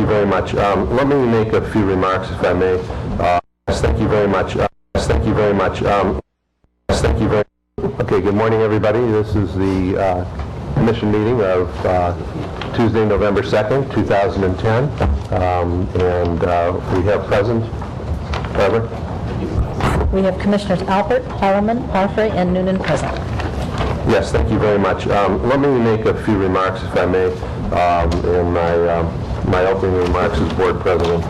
you very much. Let me make a few remarks, if I may. Yes, thank you very much. Yes, thank you very much. Yes, thank you very much. Okay, good morning, everybody. This is the commission meeting of Tuesday, November 2nd, 2010. We have present, Barbara? We have Commissioners Albert, Holloman, Parfrey, and Noonan present. Yes, thank you very much. Let me make a few remarks, if I may, in my opening remarks as board president.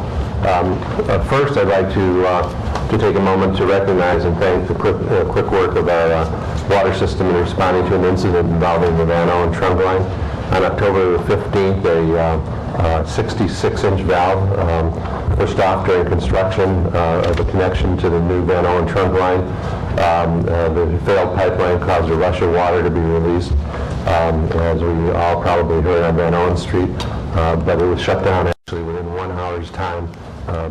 First, I'd like to take a moment to recognize and thank the quick work of our water system in responding to an incident involving the Van Owen trunk line. On October 15th, a 66-inch valve pushed off during construction of the connection to the new Van Owen trunk line. The failed pipeline caused a rush of water to be released, as we all probably heard on Van Owen Street, but it was shut down actually within 1 hour's time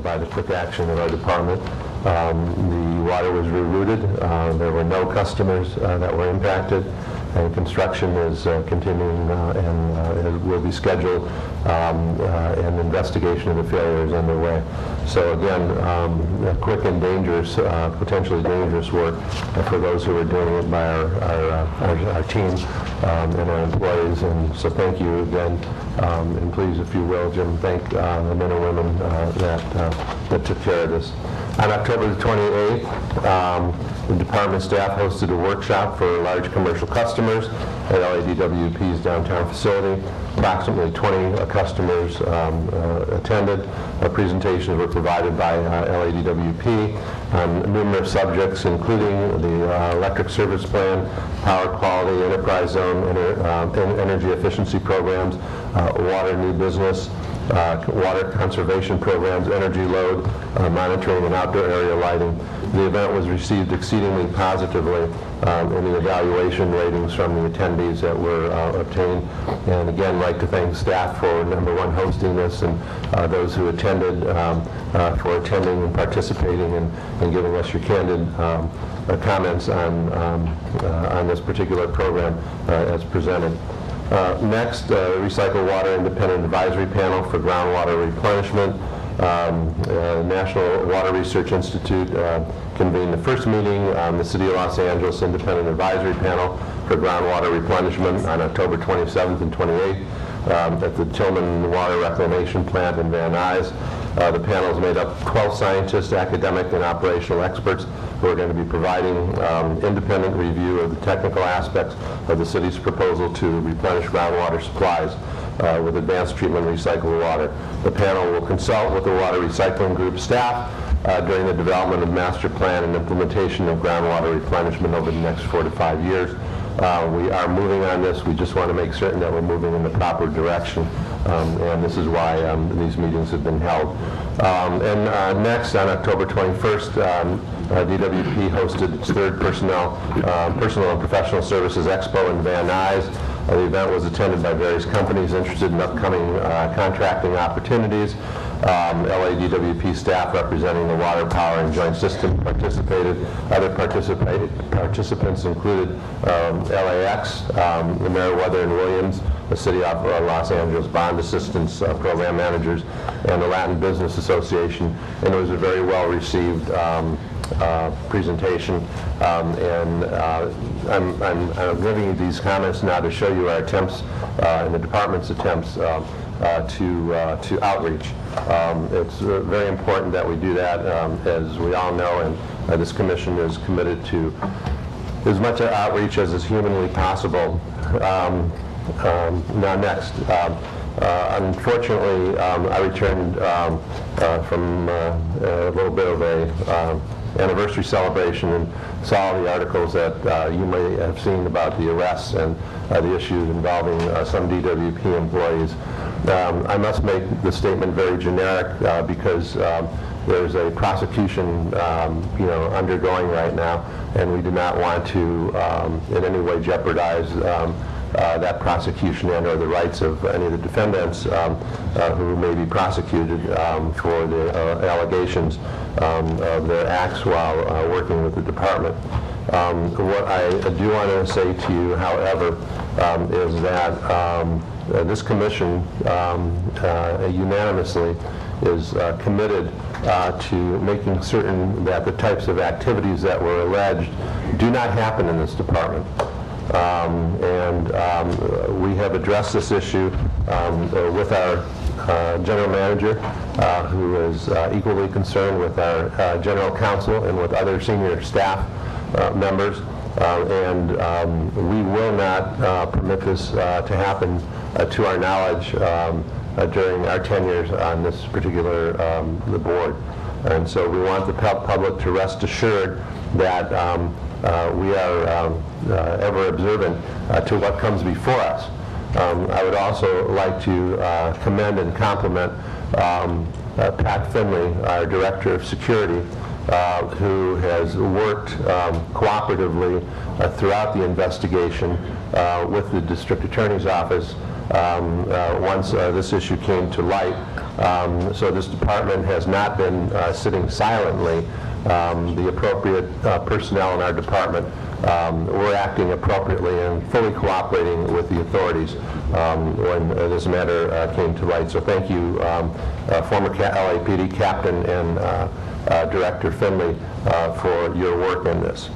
by the quick action of our department. The water was rerouted. There were no customers that were impacted, and construction is continuing and will be scheduled, and investigation of the failure is underway. So again, quick and dangerous, potentially dangerous work for those who are doing it by our team and our employees. And so thank you again, and please, if you will, Jim, thank the men and women that took care of this. On October the 28th, the department staff hosted a workshop for large commercial customers at LADWP's downtown facility. Approximately 20 customers attended. Presentations were provided by LADWP on numerous subjects, including the electric service plan, power quality, enterprise zone, energy efficiency programs, water new business, water conservation programs, energy load monitoring, and outdoor area lighting. The event was received exceedingly positively in the evaluation ratings from the attendees that were obtained. And again, I'd like to thank staff for, number one, hosting this, and those who attended for attending and participating and giving us your candid comments on this particular program as presented. Next, Recycle Water Independent Advisory Panel for Groundwater Replenishment. National Water Research Institute convened the first meeting on the City of Los Angeles Independent Advisory Panel for Groundwater Replenishment on October 27th and 28th at the Tillman Water Reclamation Plant in Van Nuys. The panel is made up of 12 scientists, academic, and operational experts who are going to be providing independent review of the technical aspects of the city's proposal to replenish groundwater supplies with advanced treatment and recycled water. The panel will consult with the Water Recycling Group staff during the development of master plan and implementation of groundwater replenishment over the next 4 to 5 years. We are moving on this. We just want to make certain that we're moving in the proper direction, and this is why these meetings have been held. Next, on October 21st, DWP hosted its third Personal and Professional Services Expo in Van Nuys. The event was attended by various companies interested in upcoming contracting opportunities. LADWP staff representing the water, power, and joint system participated. Other participants included LAX, the Meriwether and Williams, the City of Los Angeles Bond Assistance Program Managers, and the Latin Business Association. And it was a very well-received presentation, and I'm giving you these comments now to show you our attempts and the department's attempts to outreach. It's very important that we do that, as we all know, and this commission is committed to as much outreach as is humanly possible. Now next, unfortunately, I returned from a little bit of a anniversary celebration and saw the articles that you may have seen about the arrests and the issues involving some DWP employees. I must make the statement very generic because there's a prosecution undergoing right now, and we do not want to in any way jeopardize that prosecution and or the rights of any of the defendants who may be prosecuted for the allegations of their acts while working with the department. What I do want to say to you, however, is that this commission unanimously is committed to making certain that the types of activities that were alleged do not happen in this department. We have addressed this issue with our general manager, who is equally concerned with our general counsel and with other senior staff members. We will not permit this to happen to our knowledge during our tenures on this particular the board. And so we want the public to rest assured that we are ever observant to what comes before us. I would also like to commend and compliment Pat Finley, our Director of Security, who has worked cooperatively throughout the investigation with the District Attorney's Office once this issue came to light. So this department has not been sitting silently. The appropriate personnel in our department were acting appropriately and fully cooperating with the authorities when this matter came to light. So thank you, former LAPD Captain and Director Finley, for your work in this.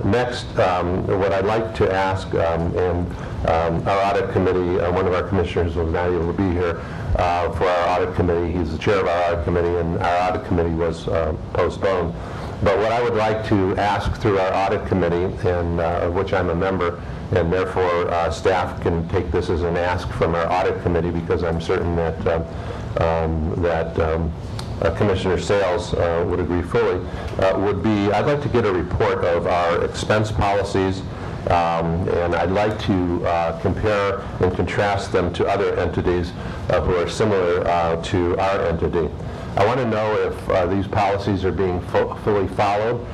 Next, what I'd like to ask, and our audit committee, one of our commissioners was not able to be here for our audit committee. He's the chair of our audit committee, and our audit committee was postponed. But what I would like to ask through our audit committee, and of which I'm a member, and therefore staff can take this as an ask from our audit committee, because I'm certain that Commissioner Sales would agree fully, would be, I'd like to get a report of our expense policies, and I'd like to compare and contrast them to other entities who are similar to our entity. I want to know if these policies are being fully followed,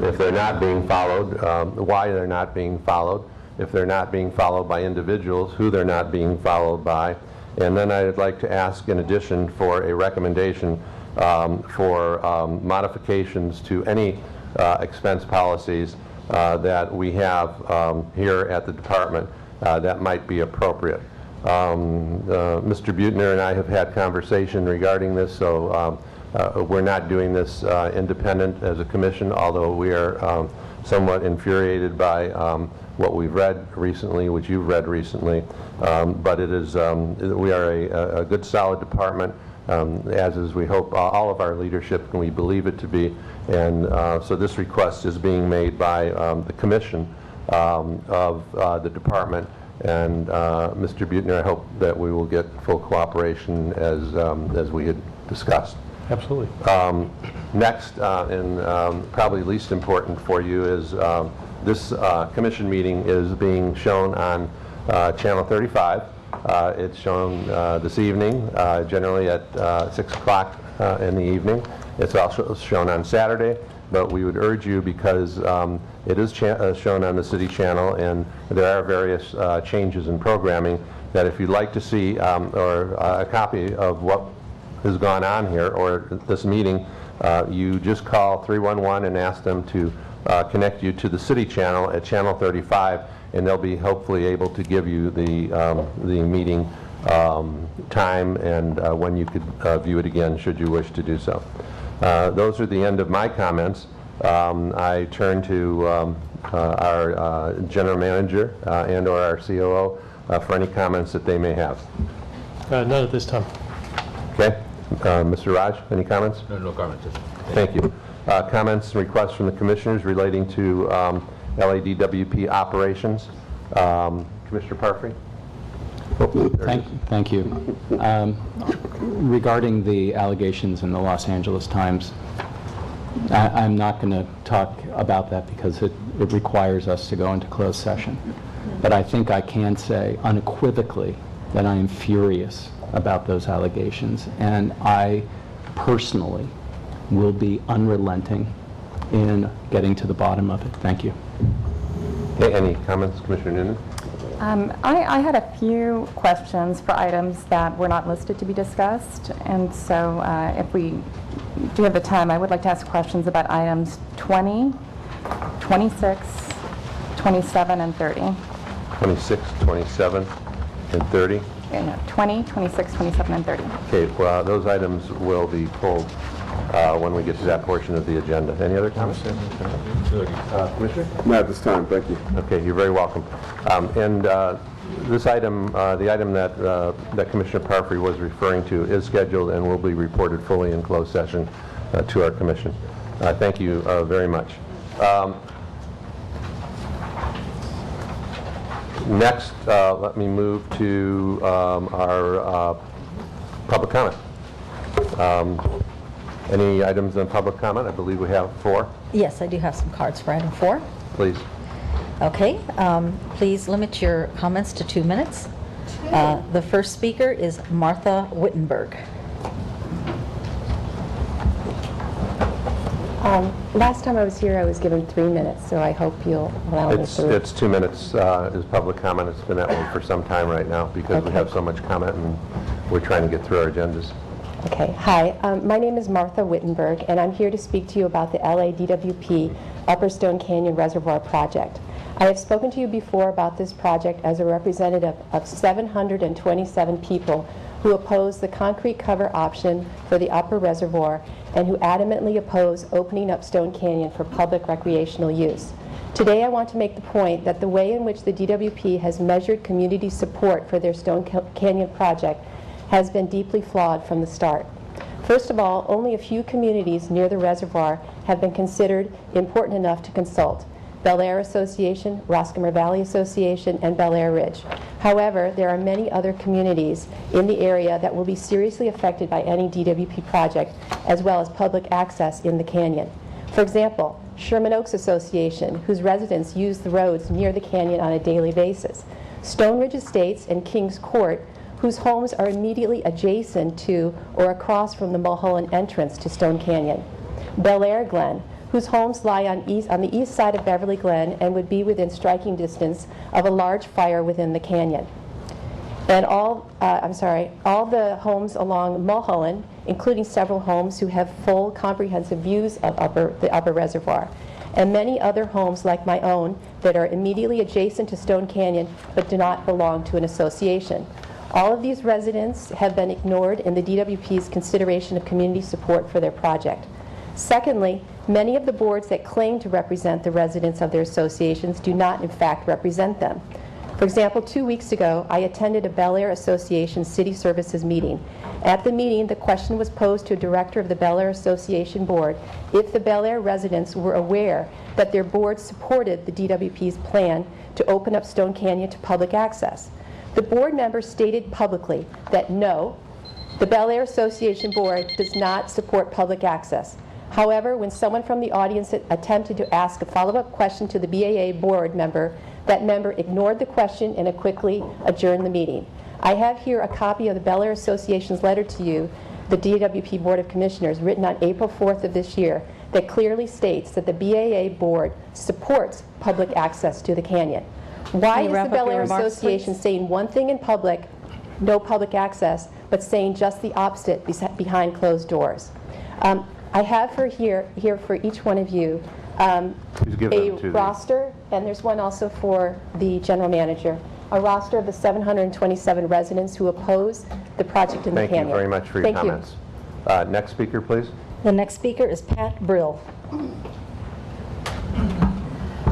if they're not being followed, why they're not being followed, if they're not being followed by individuals, who they're not being followed by, and then I'd like to ask, in addition, for a recommendation for modifications to any expense policies that we have here at the department that might be appropriate. Mr. Buettner and I have had conversation regarding this, so we're not doing this independent as a commission, although we are somewhat infuriated by what we've read recently, which you've read recently. But it is, we are a good, solid department, as is, we hope, all of our leadership, and we believe it to be. And so this request is being made by the commission of the department. And Mr. Buettner, I hope that we will get full cooperation as we had discussed. Absolutely. Next, and probably least important for you, is this commission meeting is being shown on Channel 35. It's shown this evening, generally at 6 o'clock in the evening. It's also shown on Saturday, but we would urge you, because it is shown on the city channel, and there are various changes in programming, that if you'd like to see or a copy of what has gone on here or this meeting, you just call 311 and ask them to connect you to the city channel at Channel 35, and they'll be hopefully able to give you the meeting time and when you could view it again, should you wish to do so. Those are the end of my comments. I turn to our general manager and or our COO for any comments that they may have. None at this time. Okay. Mr. Raj, any comments? No comments. Thank you. Comments and requests from the commissioners relating to LADWP operations. Commissioner Parfrey? Thank you. Regarding the allegations in the Los Angeles Times, I'm not going to talk about that because it requires us to go into closed session. But I think I can say unequivocally that I am furious about those allegations, and I personally will be unrelenting in getting to the bottom of it. Thank you. Okay, any comments, Commissioner Noonan? I had a few questions for items that were not listed to be discussed, and so if we do have the time, I would like to ask questions about items 20, 26, 27, and 30. 26, 27, and 30? No, 20, 26, 27, and 30. Okay, well, those items will be pulled when we get to that portion of the agenda. Any other comments? Commissioner? Not at this time, thank you. Okay, you're very welcome. And this item, the item that Commissioner Parfrey was referring to is scheduled and will be reported fully in closed session to our commission. Thank you very much. Next, let me move to our public comment. Any items on public comment? I believe we have 4. Yes, I do have some cards for item 4. Please. Okay, please limit your comments to 2 minutes. The first speaker is Martha Wittenberg. Last time I was here, I was given 3 minutes, so I hope you'll allow me to... It's 2 minutes is public comment. It's been that way for some time right now because we have so much comment and we're trying to get through our agendas. Okay. Hi, my name is Martha Wittenberg, and I'm here to speak to you about the LA DWP Upper Stone Canyon Reservoir project. I have spoken to you before about this project as a representative of 727 people who oppose the concrete cover option for the upper reservoir and who adamantly oppose opening up Stone Canyon for public recreational use. Today I want to make the point that the way in which the DWP has measured community support for their Stone Canyon project has been deeply flawed from the start. First of all, only a few communities near the reservoir have been considered important enough to consult: Bel Air Association, Roscommon Valley Association, and Bel Air Ridge. However, there are many other communities in the area that will be seriously affected by any DWP project, as well as public access in the canyon. For example, Sherman Oaks Association, whose residents use the roads near the canyon on a daily basis. Stone Ridge Estates and Kings Court, whose homes are immediately adjacent to or across from the Mulholland entrance to Stone Canyon. Bel Air Glen, whose homes lie on the east side of Beverly Glen and would be within striking distance of a large fire within the canyon. And all the homes along Mulholland, including several homes who have full comprehensive views of the upper reservoir, and many other homes like my own that are immediately adjacent to Stone Canyon but do not belong to an association. All of these residents have been ignored in the DWP's consideration of community support for their project. Secondly, many of the boards that claim to represent the residents of their associations do not in fact represent them. For example, 2 weeks ago, I attended a Bel Air Association City Services meeting. At the meeting, the question was posed to a director of the Bel Air Association board if the Bel Air residents were aware that their board supported the DWP's plan to open up Stone Canyon to public access. The board member stated publicly that no, the Bel Air Association board does not support public access. However, when someone from the audience attempted to ask a follow-up question to the BAA board member, that member ignored the question and quickly adjourned the meeting. I have here a copy of the Bel Air Association's letter to you, the DWP Board of Commissioners, written on April 4th of this year, that clearly states that the BAA board supports public access to the canyon. Why is the Bel Air Association saying one thing in public, no public access, but saying just the opposite behind closed doors? I have here for each one of you a roster, and there's one also for the general manager, a roster of the 727 residents who oppose the project in the canyon. Thank you very much for your comments. Next speaker, please. The next speaker is Pat Brill.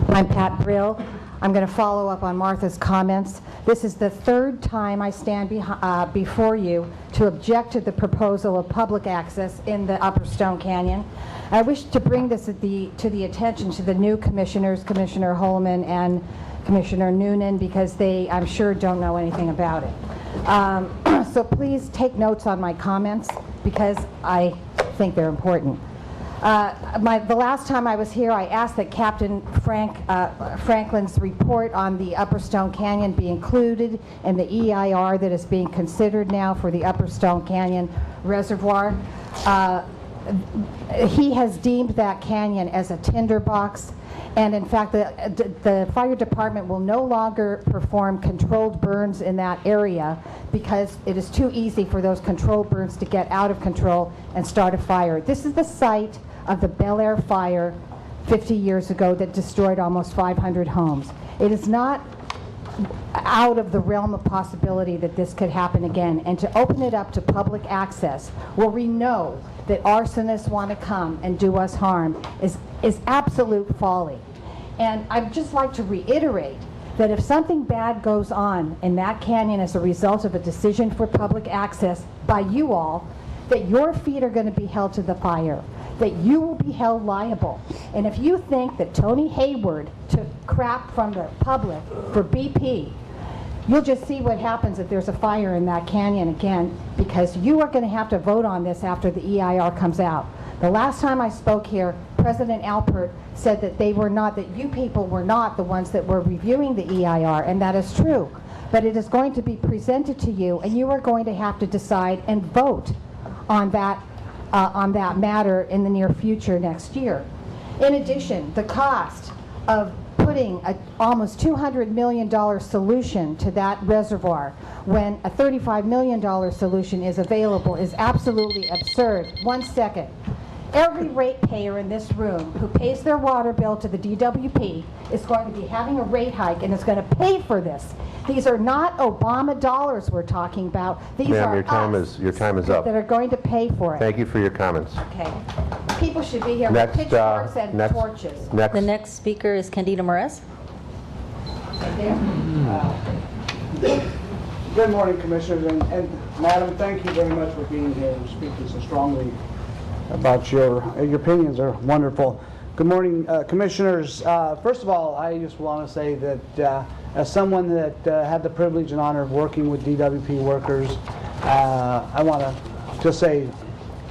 I'm Pat Brill. I'm going to follow up on Martha's comments. This is the third time I stand before you to object to the proposal of public access in the Upper Stone Canyon. I wish to bring this to the attention to the new commissioners, Commissioner Holman and Commissioner Noonan, because they, I'm sure, don't know anything about it. So please take notes on my comments because I think they're important. The last time I was here, I asked that Captain Franklin's report on the Upper Stone Canyon be included in the EIR that is being considered now for the Upper Stone Canyon Reservoir. He has deemed that canyon as a tinderbox, and in fact the fire department will no longer perform controlled burns in that area because it is too easy for those controlled burns to get out of control and start a fire. This is the site of the Bel Air fire 50 years ago that destroyed almost 500 homes. It is not out of the realm of possibility that this could happen again, and to open it up to public access where we know that arsonists want to come and do us harm is absolute folly. And I'd just like to reiterate that if something bad goes on in that canyon as a result of a decision for public access by you all, that your feet are going to be held to the fire, that you will be held liable. And if you think that Tony Hayward took crap from the public for BP, you'll just see what happens if there's a fire in that canyon again, because you are going to have to vote on this after the EIR comes out. The last time I spoke here, President Alpert said that they were not, that you people were not the ones that were reviewing the EIR, and that is true. But it is going to be presented to you, and you are going to have to decide and vote on that matter in the near future next year. In addition, the cost of putting an almost $200 million solution to that reservoir when a $35 million solution is available is absolutely absurd. 1 second. Every ratepayer in this room who pays their water bill to the DWP is going to be having a rate hike and is going to pay for this. These are not Obama dollars we're talking about. These Ma'am, are your time is up. that are going to pay for it. Thank you for your comments. Okay. People should be here with Next, pitchforks and torches. Next. The next speaker is Candida Morez. Good morning, Commissioners, and Madam, thank you very much for being here and speaking so strongly about your opinions are wonderful. Good morning, Commissioners. First of all, I just want to say that as someone that had the privilege and honor of working with DWP workers, I want to just say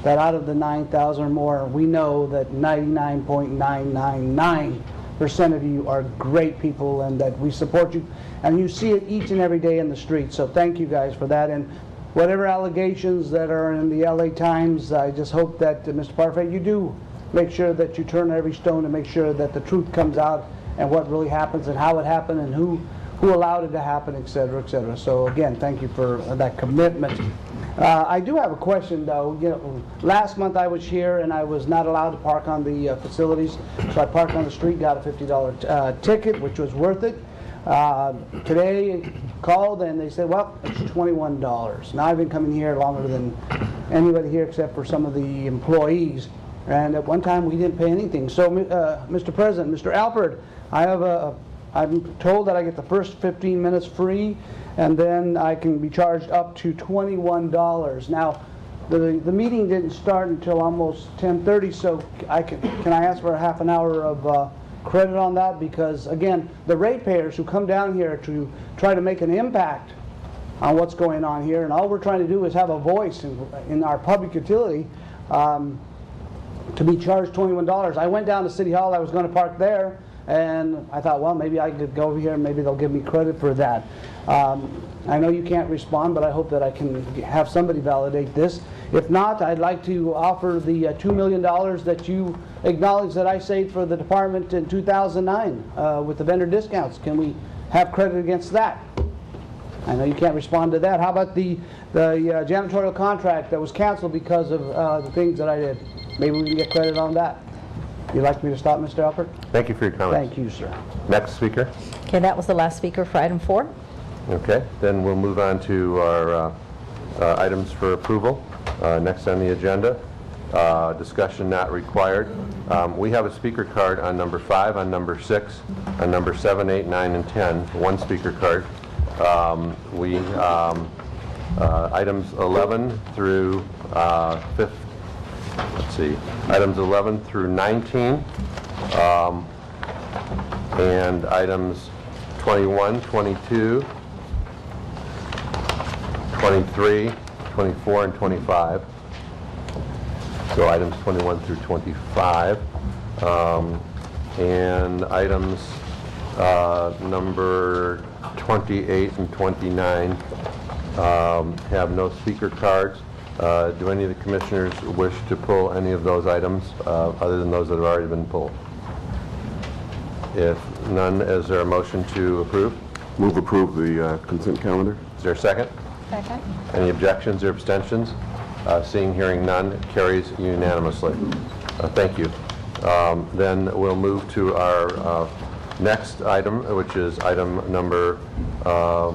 that out of the 9,000 or more, we know that 99.999% of you are great people and that we support you. And you see it each and every day in the street. So thank you guys for that. And whatever allegations that are in the LA Times, I just hope that, Mr. Parfait, you do make sure that you turn every stone to make sure that the truth comes out and what really happens and how it happened and who allowed it to happen, et cetera, et cetera. So again, thank you for that commitment. I do have a question, though. You know, last month I was here and I was not allowed to park on the facilities, so I parked on the street, got a $50 ticket, which was worth it. Today called and they said, well, it's $21. Now I've been coming here longer than anybody here except for some of the employees, and at one time we didn't pay anything. So Mr. President, Mr. Alpert, I'm told that I get the first 15 minutes free and then I can be charged up to $21. Now the meeting didn't start until almost 10:30, so can I ask for a half an hour of credit on that? Because again, the ratepayers who come down here to try to make an impact on what's going on here, and all we're trying to do is have a voice in our public utility, to be charged $21. I went down to City Hall, I was going to park there, and I thought, well, maybe I could go over here and maybe they'll give me credit for that. I know you can't respond, but I hope that I can have somebody validate this. If not, I'd like to offer the $2 million that you acknowledge that I saved for the department in 2009 with the vendor discounts. Can we have credit against that? I know you can't respond to that. How about the janitorial contract that was canceled because of the things that I did? Maybe we can get credit on that. You'd like me to stop, Mr. Alpert? Thank you for your comments. Thank you, sir. Next speaker. Okay, that was the last speaker for item 4. Okay, then we'll move on to our items for approval. Next on the agenda, discussion not required. We have a speaker card on number 5, on number 6, on number 7, 8, 9, and 10. One speaker card. Items 11 through items 11 through 19, and items 21, 22, 23, 24, and 25. So items 21 through 25, and items number 28 and 29 have no speaker cards. Do any of the commissioners wish to pull any of those items other than those that have already been pulled? If none, is there a motion to approve? Move approve the consent calendar. Is there a second? Second. Any objections or abstentions? Seeing, hearing none, it carries unanimously. Thank you. Then we'll move to our Next item, which is item number, I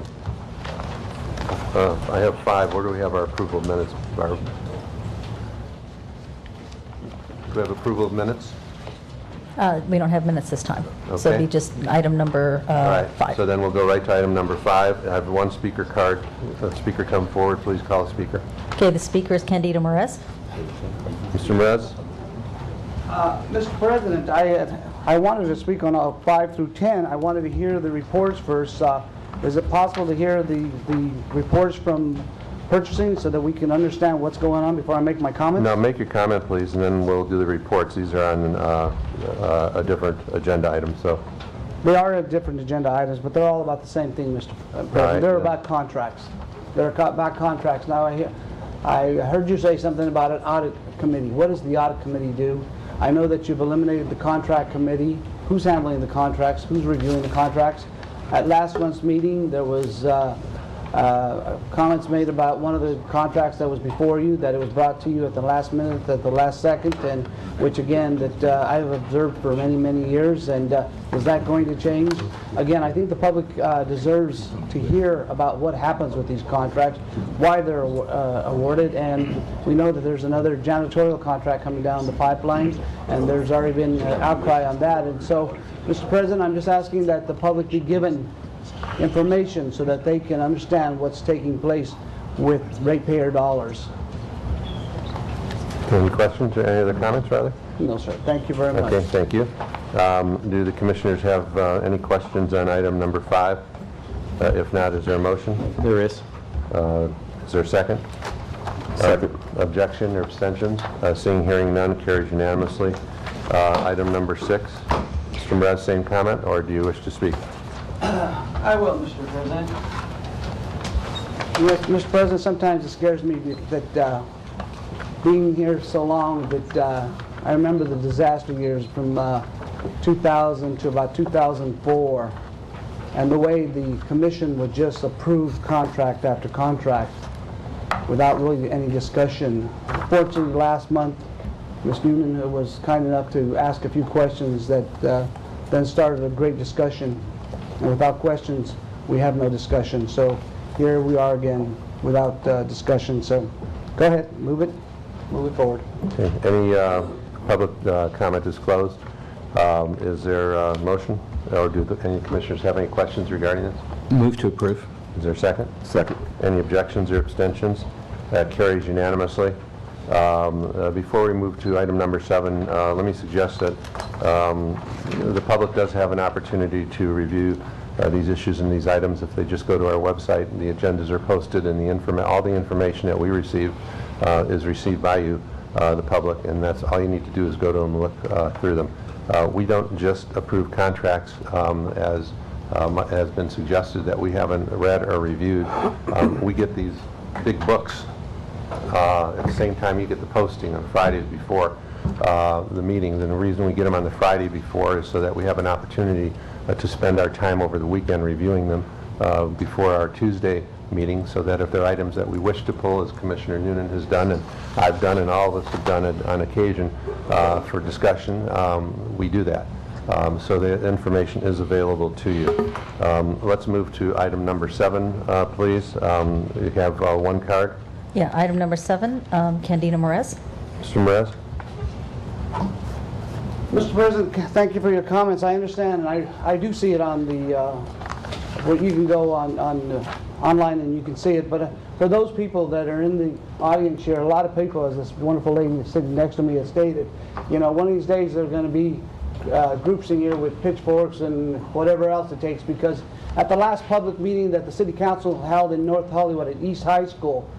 have 5. Where do we have our approval of minutes, Barb? Do we have approval of minutes? We don't have minutes this time. So it'll Okay. be just item number All right, 5. so then we'll go right to item number 5. I have one speaker card. Speaker, come forward, please call the speaker. Okay, the speaker is Candido Merez. Mr. Merez? Mr. President, I wanted to speak on 5 through 10. I wanted to hear the reports first. Is it possible to hear the reports from purchasing so that we can understand what's going on before I make my comment? Now, make your comment, please, and then we'll do the reports. These are on a different agenda item, so. They are different agenda items, but they're all about the same thing, Mr. President. right, They're yeah. about contracts. They're about contracts. Now, I heard you say something about an audit committee. What does the audit committee do? I know that you've eliminated the contract committee. Who's handling the contracts? Who's reviewing the contracts? At last month's meeting, there was comments made about one of the contracts that was before you, that it was brought to you at the last minute, at the last second, and which again, that I have observed for many, many years. And is that going to change? Again, I think the public deserves to hear about what happens with these contracts, why they're awarded, and we know that there's another janitorial contract coming down the pipeline, and there's already been outcry on that. And so, Mr. President, I'm just asking that the public be given information so that they can understand what's taking place with ratepayer dollars. Any questions or any other comments, rather? No, sir. Thank you very much. Okay, thank you. Do the commissioners have any questions on item number 5? If not, is there a motion? There is. Is there a second? Second. Objection or abstentions? Seeing, hearing none, carries unanimously. Item number 6. Mr. Mraz, same comment, or do you wish to speak? I will, Mr. President. Yes, Mr. President, sometimes it scares me that being here so long that I remember the disaster years from 2000 to about 2004, and the way the commission would just approve contract after contract without really any discussion. Fortunately, last month, Ms. Noonan was kind enough to ask a few questions that then started a great discussion. And without questions, we have no discussion. So here we are again without discussion. So go ahead, move it forward. Okay. Any public comment is closed. Is there a motion? Or do any commissioners have any questions regarding this? Move to approve. Is there a second? Second. Any objections or abstentions? That carries unanimously. Before we move to item number 7, let me suggest that the public does have an opportunity to review these issues and these items if they just go to our website. The agendas are posted, and all the information that we receive is received by you, the public, and that's all you need to do is go to them and look through them. We don't just approve contracts as has been suggested that we haven't read or reviewed. We get these big books at the same time you get the posting on Fridays before the meetings, and the reason we get them on the Friday before is so that we have an opportunity to spend our time over the weekend reviewing them before our Tuesday meeting, so that if there are items that we wish to pull, as Commissioner Noonan has done and I've done and all of us have done it on occasion for discussion, we do that. So the information is available to you. Let's move to item number 7, please. You have one card. Yeah, item number 7, Candido Merez. Mr. Merez? Mr. President, thank you for your comments. I understand, and I do see it on the, well, you can go on online and you can see it, but for those people that are in the audience here, a lot of people, as this wonderful lady sitting next to me has stated, you know, one of these days there are going to be groups in here with pitchforks and whatever else it takes, because at the last public meeting that the City Council held in North Hollywood at East High School,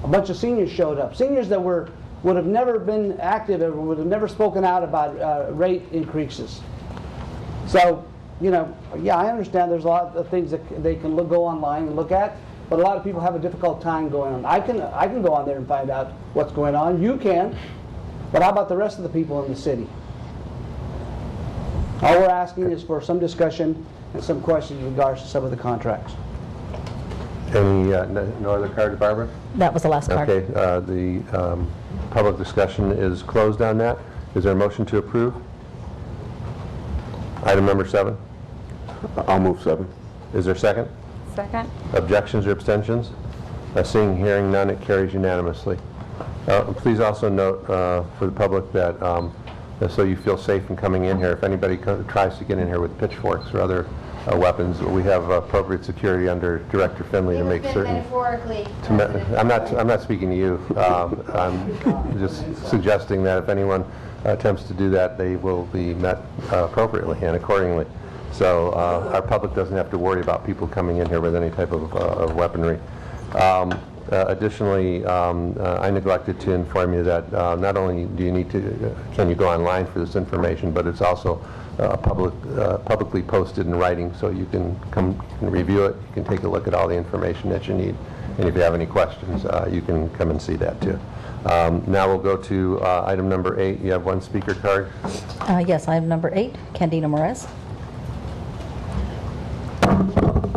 a bunch of seniors showed up. Seniors that would have never been active or would have never spoken out about rate increases. So, you know, yeah, I understand there's a lot of things that they can go online and look at, but a lot of people have a difficult time going on. I can go on there and find out what's going on. You can, but how about the rest of the people in the city? All we're asking is for some discussion and some questions in regards to some of the contracts. Any, no other cards, Barbara? That was the last card. Okay, the public discussion is closed on that. Is there a motion to approve? Item number 7. I'll move 7. Is there a second? Second? Objections or abstentions? Seeing, hearing none, it carries unanimously. Please also note for the public that, so you feel safe in coming in here, if anybody tries to get in here with pitchforks or other weapons, we have appropriate security under Director Finley to make certain. Metaphorically. I'm not speaking to you. I'm just suggesting that if anyone attempts to do that, they will be met appropriately and accordingly. So our public doesn't have to worry about people coming in here with any type of weaponry. Additionally, I neglected to inform you that not only do you need to, can you go online for this information, but it's also publicly posted in writing, so you can come and review it. You can take a look at all the information that you need, and if you have any questions, you can come and see that too. Now we'll go to item number 8. You have one speaker card. Yes, item number 8, Candida Morez.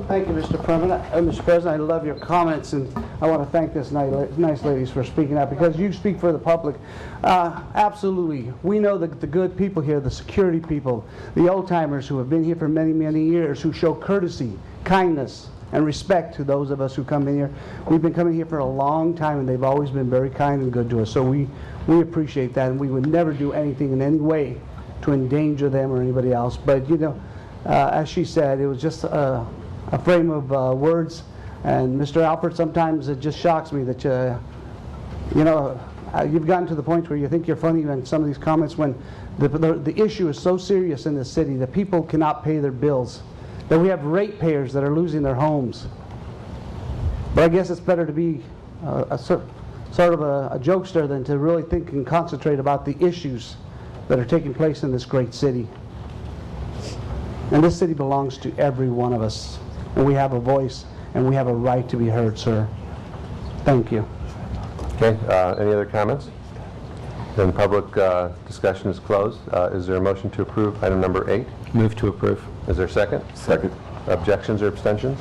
Thank you, Mr. President. I love your comments, and I want to thank this nice ladies for speaking out, because you speak for the public. Absolutely. We know the good people here, the security people, the old-timers who have been here for many, many years, who show courtesy, kindness, and respect to those of us who come in here. We've been coming here for a long time, and they've always been very kind and good to us. So we appreciate that, and we would never do anything in any way to endanger them or anybody else. But, you know, as she said, it was just a frame of words. And Mr. Alpert, sometimes it just shocks me that you've gotten to the point where you think you're funny in some of these comments, when the issue is so serious in this city that people cannot pay their bills, that we have ratepayers that are losing their homes. But I guess it's better to be sort of a jokester than to really think and concentrate about the issues that are taking place in this great city. And this city belongs to every one of us. And we have a voice, and we have a right to be heard, sir. Thank you. Okay, any other comments? Then public discussion is closed. Is there a motion to approve item number 8? Move to approve. Is there a second? Second. Objections or abstentions?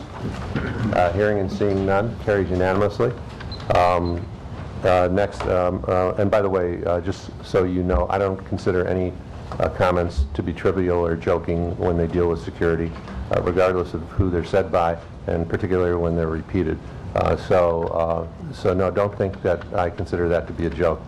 Hearing and seeing none, carries unanimously. Next, and by the way, just so you know, I don't consider any comments to be trivial or joking when they deal with security, regardless of who they're said by, and particularly when they're repeated. So no, don't think that I consider that to be a joke.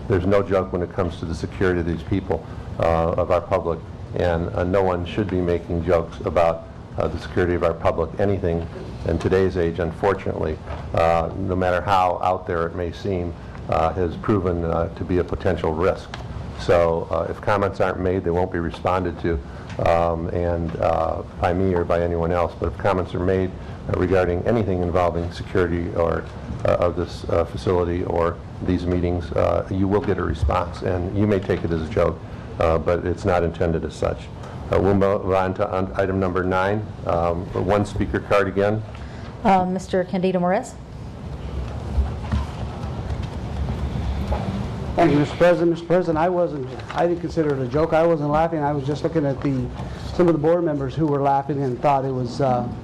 There's no joke when it comes to the security of these people, of our public, and no one should be making jokes about the security of our public. Anything in today's age, unfortunately, no matter how out there it may seem, has proven to be a potential risk. So if comments aren't made, they won't be responded to by me or by anyone else. But if comments are made regarding anything involving security or of this facility or these meetings, you will get a response. And you may take it as a joke, but it's not intended as such. We'll move on to item number 9. One speaker card again. Mr. Candida Morez. Thank you, Mr. President. Mr. President, I didn't consider it a joke. I wasn't laughing. I was just looking at some of the board members who were laughing and thought it was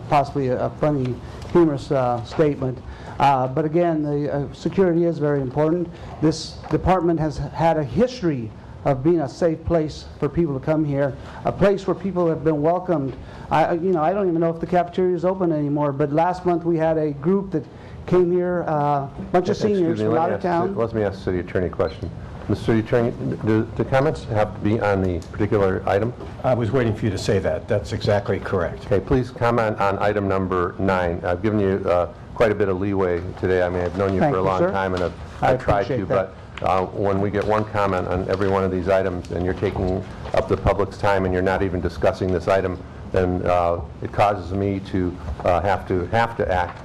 possibly a funny, humorous statement. But again, the security is very important. This department has had a history of being a safe place for people to come here, a place where people have been welcomed. I don't even know if the cafeteria is open anymore, but last month we had a group that came here, a bunch of seniors from out of town. Let me ask the city attorney a question. Mr. City Attorney, do the comments have to be on the particular item? I was waiting for you to say that. That's exactly correct. Okay, please comment on item number 9. I've given you quite a bit of leeway today. I mean, I've known you for a long time, and I've tried to, but when we get one comment on every one of these items, and you're taking up the public's time, and you're not even discussing this item, then it causes me to have to act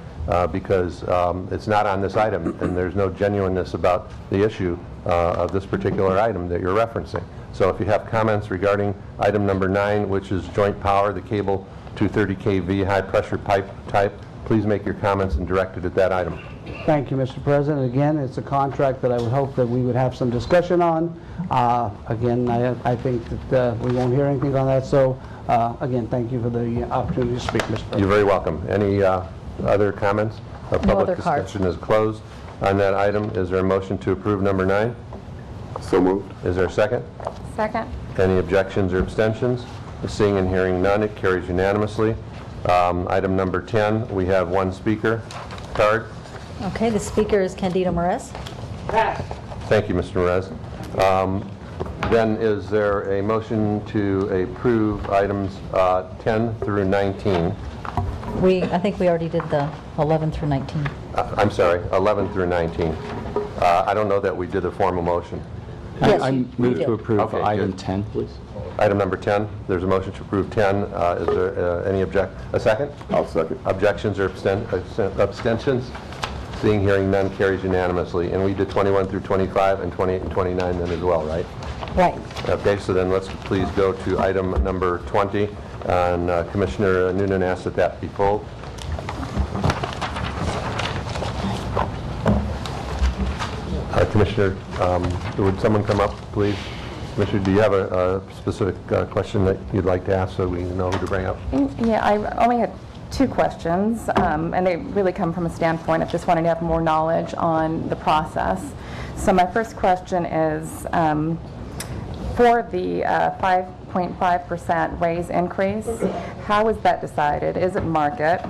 because it's not on this item, and there's no genuineness about the issue of this particular item that you're referencing. So if you have comments regarding item number 9, which is joint power, the cable 230 kV high pressure pipe type, please make your comments and direct it at that item. Thank you, Mr. President. Again, it's a contract that I would hope that we would have some discussion on. Again, I think that we won't hear anything on that. So again, thank you for the opportunity to speak, Mr. President. You're very welcome. Any other comments? No other cards. Discussion is closed on that item. Is there a motion to approve number 9? So moved. Is there a second? Second? Any objections or abstentions? Seeing and hearing none, it carries unanimously. Item number 10, we have one speaker card. Okay, the speaker is Candido Merez. Thank you, Mr. Merez. Then is there a motion to approve items 10 through 19? I think we already did the 11 through 19. I'm sorry, 11 through 19. I don't know that we did a formal motion. Yes, I you move did. to approve Okay, item good. 10, please. Item number 10, there's a motion to approve 10. Is there any a second? I'll second. Objections or abstentions? Seeing, hearing none, carries unanimously. And we did 21 through 25 and 28 and 29 then as well, right? Right. Okay, so then let's please go to item number 20. And Commissioner Noonan asked that that be pulled. Commissioner, would someone come up, please? Commissioner, do you have a specific question that you'd like to ask so we know who to bring up? Yeah, I only had two questions, and they really come from a standpoint of just wanting to have more knowledge on the process. So my first question is, for the 5.5% raise increase, how is that decided? Is it market?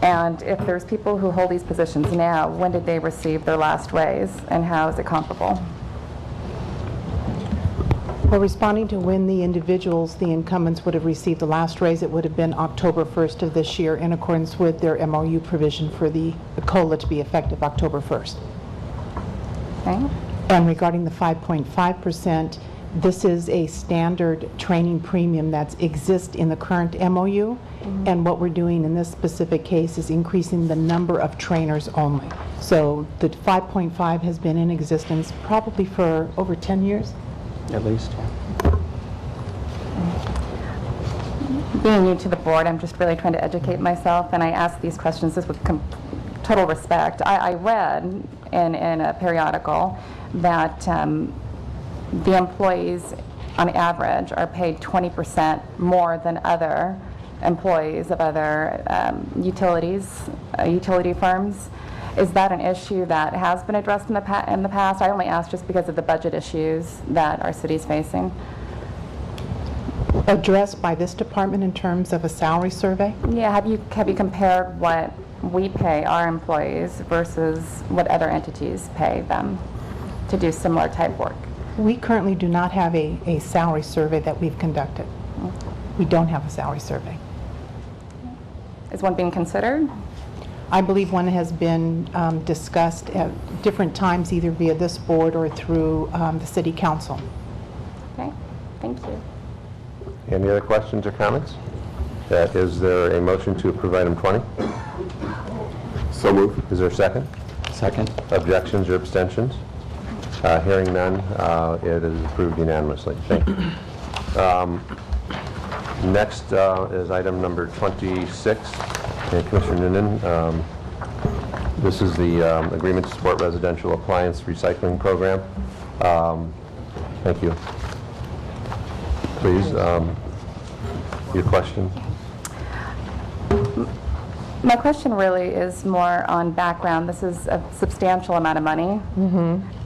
And if there's people who hold these positions now, when did they receive their last raise, and how is it comparable? Well, responding to when the individuals, the incumbents, would have received the last raise, it would have been October 1st of this year in accordance with their MOU provision for the COLA to be effective October 1st. Okay. And regarding the 5.5%, this is a standard training premium that exists in the current MOU, and what we're doing in this specific case is increasing the number of trainers only. So the 5.5 has been in existence probably for over 10 years. At least. Being new to the board, I'm just really trying to educate myself, and I ask these questions just with total respect. I read in a periodical that the employees, on average, are paid 20% more than other employees of other utility firms. Is that an issue that has been addressed in the past? I only ask just because of the budget issues that our city is facing. Addressed by this department in terms of a salary survey? Yeah, have you compared what we pay our employees versus what other entities pay them to do similar type work? We currently do not have a salary survey that we've conducted. We don't have a salary survey. Is one being considered? I believe one has been discussed at different times, either via this board or through the city council. Okay, thank you. Any other questions or comments? Is there a motion to approve item 20? So moved. Is there a second? Second. Objections or abstentions? Hearing none, it is approved unanimously. Thank you. Next is item number 26. And Commissioner Noonan, this is the agreement to support residential appliance recycling program. Thank you. Please, your question. My question really is more on background. This is a substantial amount of money.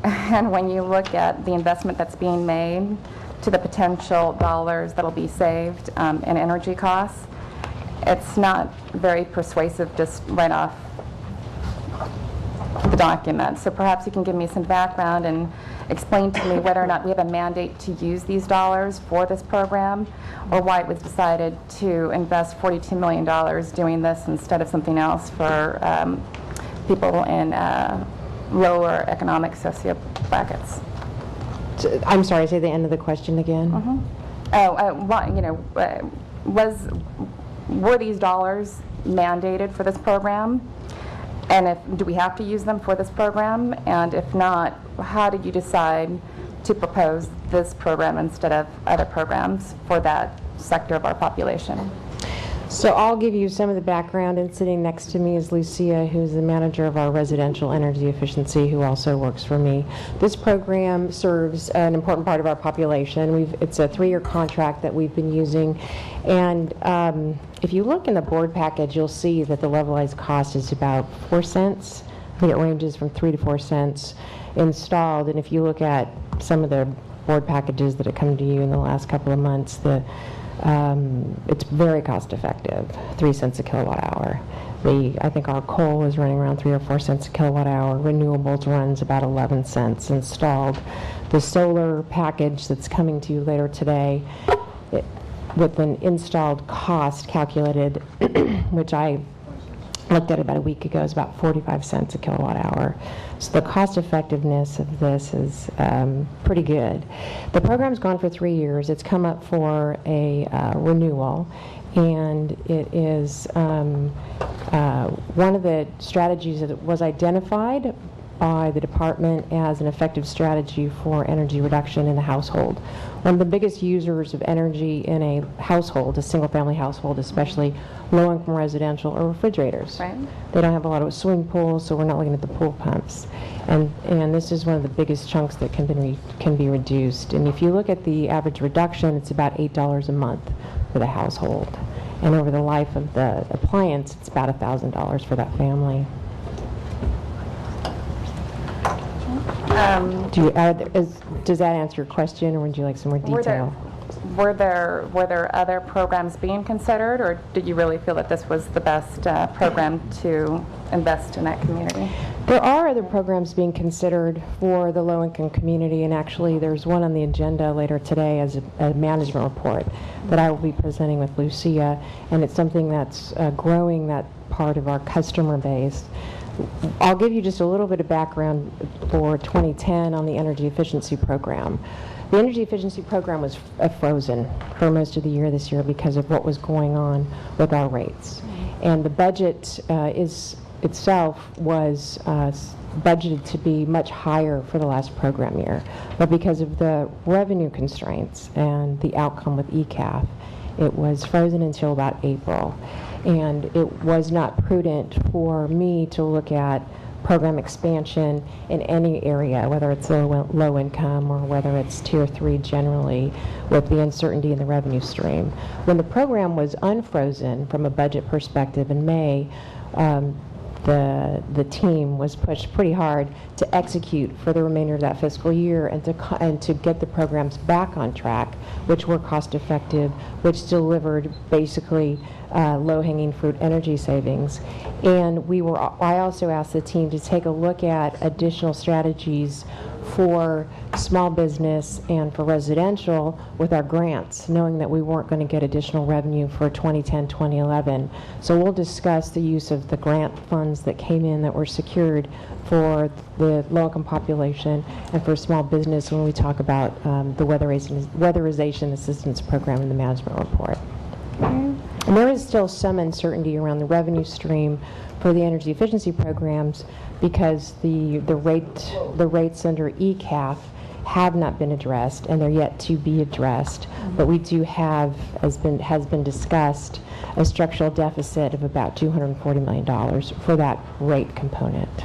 And when you look at the investment that's being made to the potential dollars that'll be saved in energy costs, it's not very persuasive just right off the document. So perhaps you can give me some background and explain to me whether or not we have a mandate to use these dollars for this program, or why it was decided to invest $42 million doing this instead of something else for people in lower economic socio brackets. I'm sorry, say the end of the question again. Were these dollars mandated for this program? And do we have to use them for this program? And if not, how did you decide to propose this program instead of other programs for that sector of our population? So I'll give you some of the background, and sitting next to me is Lucia, who's the manager of our residential energy efficiency, who also works for me. This program serves an important part of our population. It's a 3-year contract that we've been using, and if you look in the board package, you'll see that the levelized cost is about 4 cents. I think it ranges from 3 to 4 cents installed, and if you look at some of the board packages that have come to you in the last couple of months, the It's very cost effective, 3 cents a kilowatt hour. I think our coal is running around 3 or 4 cents a kilowatt hour. Renewables runs about 11 cents installed. The solar package that's coming to you later today, with an installed cost calculated, which I looked at about a week ago, is about 45 cents a kilowatt hour. So the cost effectiveness of this is pretty good. The program's gone for 3 years. It's come up for a renewal, and it is one of the strategies that was identified by the department as an effective strategy for energy reduction in the household. One of the biggest users of energy in a household, a single-family household, especially low-income residential, are refrigerators. Right. They don't have a lot of swimming pools, so we're not looking at the pool pumps. And this is one of the biggest chunks that can be reduced. And if you look at the average reduction, it's about $8 a month for the household. And over the life of the appliance, it's about $1,000 for that family. Does that answer your question, or would you like some more detail? Were there other programs being considered, or did you really feel that this was the best program to invest in that community? There are other programs being considered for the low-income community, and actually there's one on the agenda later today as a management report that I will be presenting with Lucia, and it's something that's growing that part of our customer base. I'll give you just a little bit of background for 2010 on the energy efficiency program. The energy efficiency program was frozen for most of the year this year because of what was going on with our rates. And the budget itself was budgeted to be much higher for the last program year. But because of the revenue constraints and the outcome with ECAF, it was frozen until about April. And it was not prudent for me to look at program expansion in any area, whether it's low income or whether it's tier 3 generally, with the uncertainty in the revenue stream. When the program was unfrozen from a budget perspective in May, the team was pushed pretty hard to execute for the remainder of that fiscal year and to get the programs back on track, which were cost effective, which delivered basically low-hanging fruit energy savings. And I also asked the team to take a look at additional strategies for small business and for residential with our grants, knowing that we weren't going to get additional revenue for 2010, 2011. So we'll discuss the use of the grant funds that came in that were secured for the low-income population and for small business when we talk about the weatherization assistance program in the management report. And there is still some uncertainty around the revenue stream for the energy efficiency programs because the rates under ECAF have not been addressed and they're yet to be addressed. But we do have, has been discussed, a structural deficit of about $240 million for that rate component.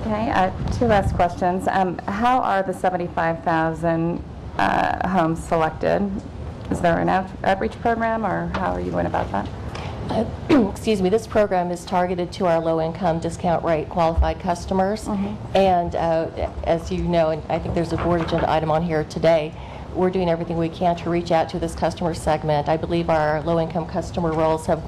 Okay, 2 last questions. How are the 75,000 homes selected? Is there an outreach program, or how are you going about that? Excuse me, this program is targeted to our low-income discount rate qualified customers. And as you know, and I think there's a board agenda item on here today, we're doing everything we can to reach out to this customer segment. I believe our low-income customer rolls have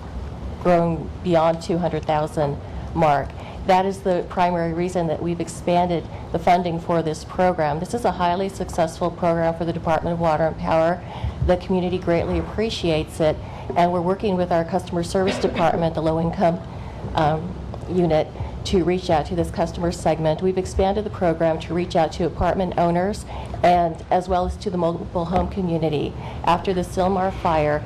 grown beyond 200,000 mark. That is the primary reason that we've expanded the funding for this program. This is a highly successful program for the Department of Water and Power. The community greatly appreciates it, and we're working with our customer service department, the low-income unit, to reach out to this customer segment. We've expanded the program to reach out to apartment owners and as well as to the mobile home community. After the Sylmar fire,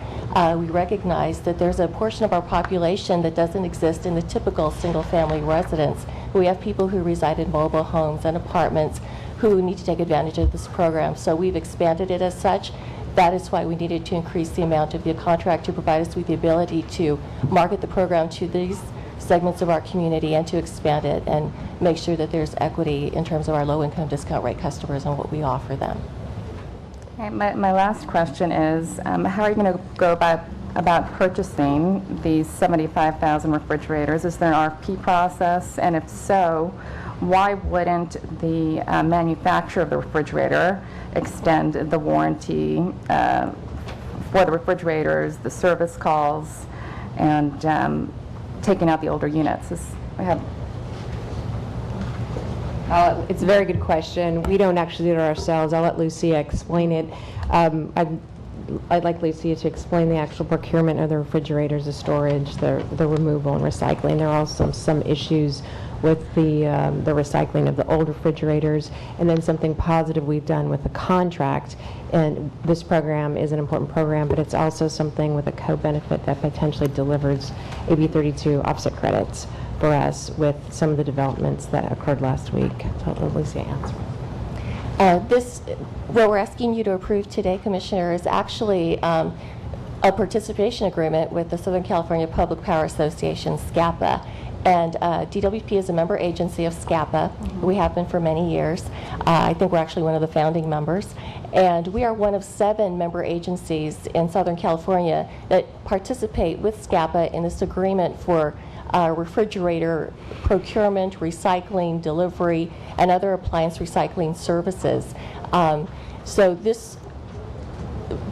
we recognize that there's a portion of our population that doesn't exist in the typical single-family residence. We have people who reside in mobile homes and apartments who need to take advantage of this program. So we've expanded it as such. That is why we needed to increase the amount of the contract to provide us with the ability to market the program to these segments of our community and to expand it and make sure that there's equity in terms of our low-income discount rate customers and what we offer them. Okay, my last question is, how are you going to go about purchasing these 75,000 refrigerators? Is there an RFP process? And if so, why wouldn't the manufacturer of the refrigerator extend the warranty for the refrigerators, the service calls, and taking out the older units. We have It's a very good question. We don't actually do it ourselves. I'll let Lucia explain it. I'd like Lucia to explain the actual procurement of the refrigerators, the storage, the removal and recycling. There are also some issues with the recycling of the old refrigerators, and then something positive we've done with the contract. And this program is an important program, but it's also something with a co-benefit that potentially delivers AB 32 offset credits for us with some of the developments that occurred last week. So I'll let Lucia answer. What we're asking you to approve today, Commissioner, is actually a participation agreement with the Southern California Public Power Association, SCAPA. And DWP is a member agency of SCAPA. We have been for many years. I think we're actually one of the founding members. And we are one of 7 member agencies in Southern California that participate with SCAPA in this agreement for refrigerator procurement, recycling, delivery, and other appliance recycling services. So this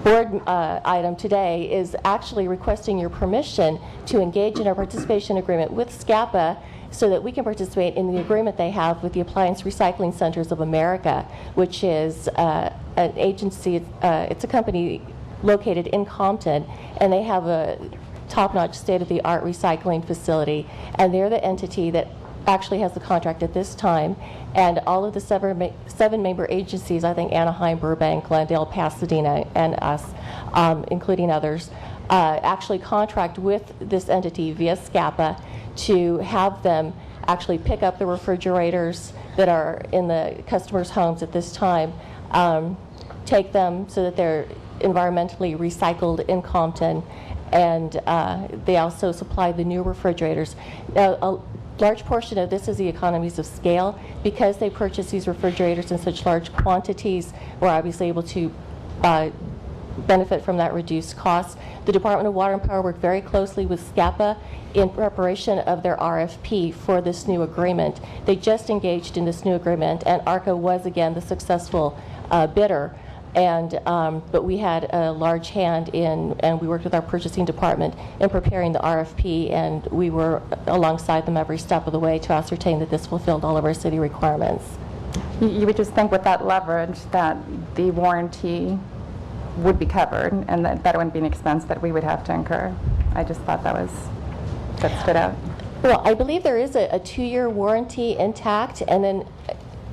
board item today is actually requesting your permission to engage in a participation agreement with SCAPA so that we can participate in the agreement they have with the Appliance Recycling Centers of America, which is an agency, it's a company located in Compton, and they have a top-notch state-of-the-art recycling facility, and they're the entity that actually has the contract at this time. And all of the 7 member agencies, I think Anaheim, Burbank, Glendale, Pasadena, and us, including others, actually contract with this entity via SCAPA to have them actually pick up the refrigerators that are in the customers' homes at this time, take them so that they're environmentally recycled in Compton, and they also supply the new refrigerators. Now, a large portion of this is the economies of scale. Because they purchase these refrigerators in such large quantities, we're obviously able to benefit from that reduced cost. The Department of Water and Power worked very closely with SCAPA in preparation of their RFP for this new agreement. They just engaged in this new agreement, and ARCA was again the successful bidder. And but we had a large hand in, and we worked with our purchasing department in preparing the RFP, and we were alongside them every step of the way to ascertain that this fulfilled all of our city requirements. You would just think with that leverage that the warranty would be covered, and that wouldn't be an expense that we would have to incur. I just thought that stood out. Well, I believe there is a 2-year warranty intact, and then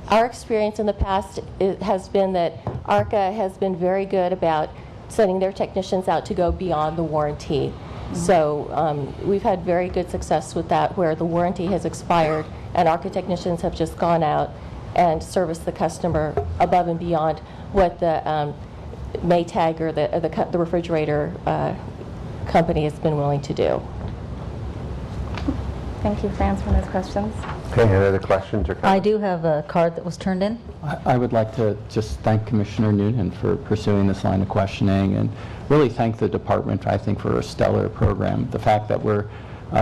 our experience in the past has been that ARCA has been very good about sending their technicians out to go beyond the warranty. So we've had very good success with that, where the warranty has expired and ARCA technicians have just gone out and serviced the customer above and beyond what the Maytag or the refrigerator company has been willing to do. Thank you for answering those questions. Okay, any other questions or comments? I do have a card that was turned in. I would like to just thank Commissioner Noonan for pursuing this line of questioning, and really thank the department, I think, for a stellar program. The fact that we're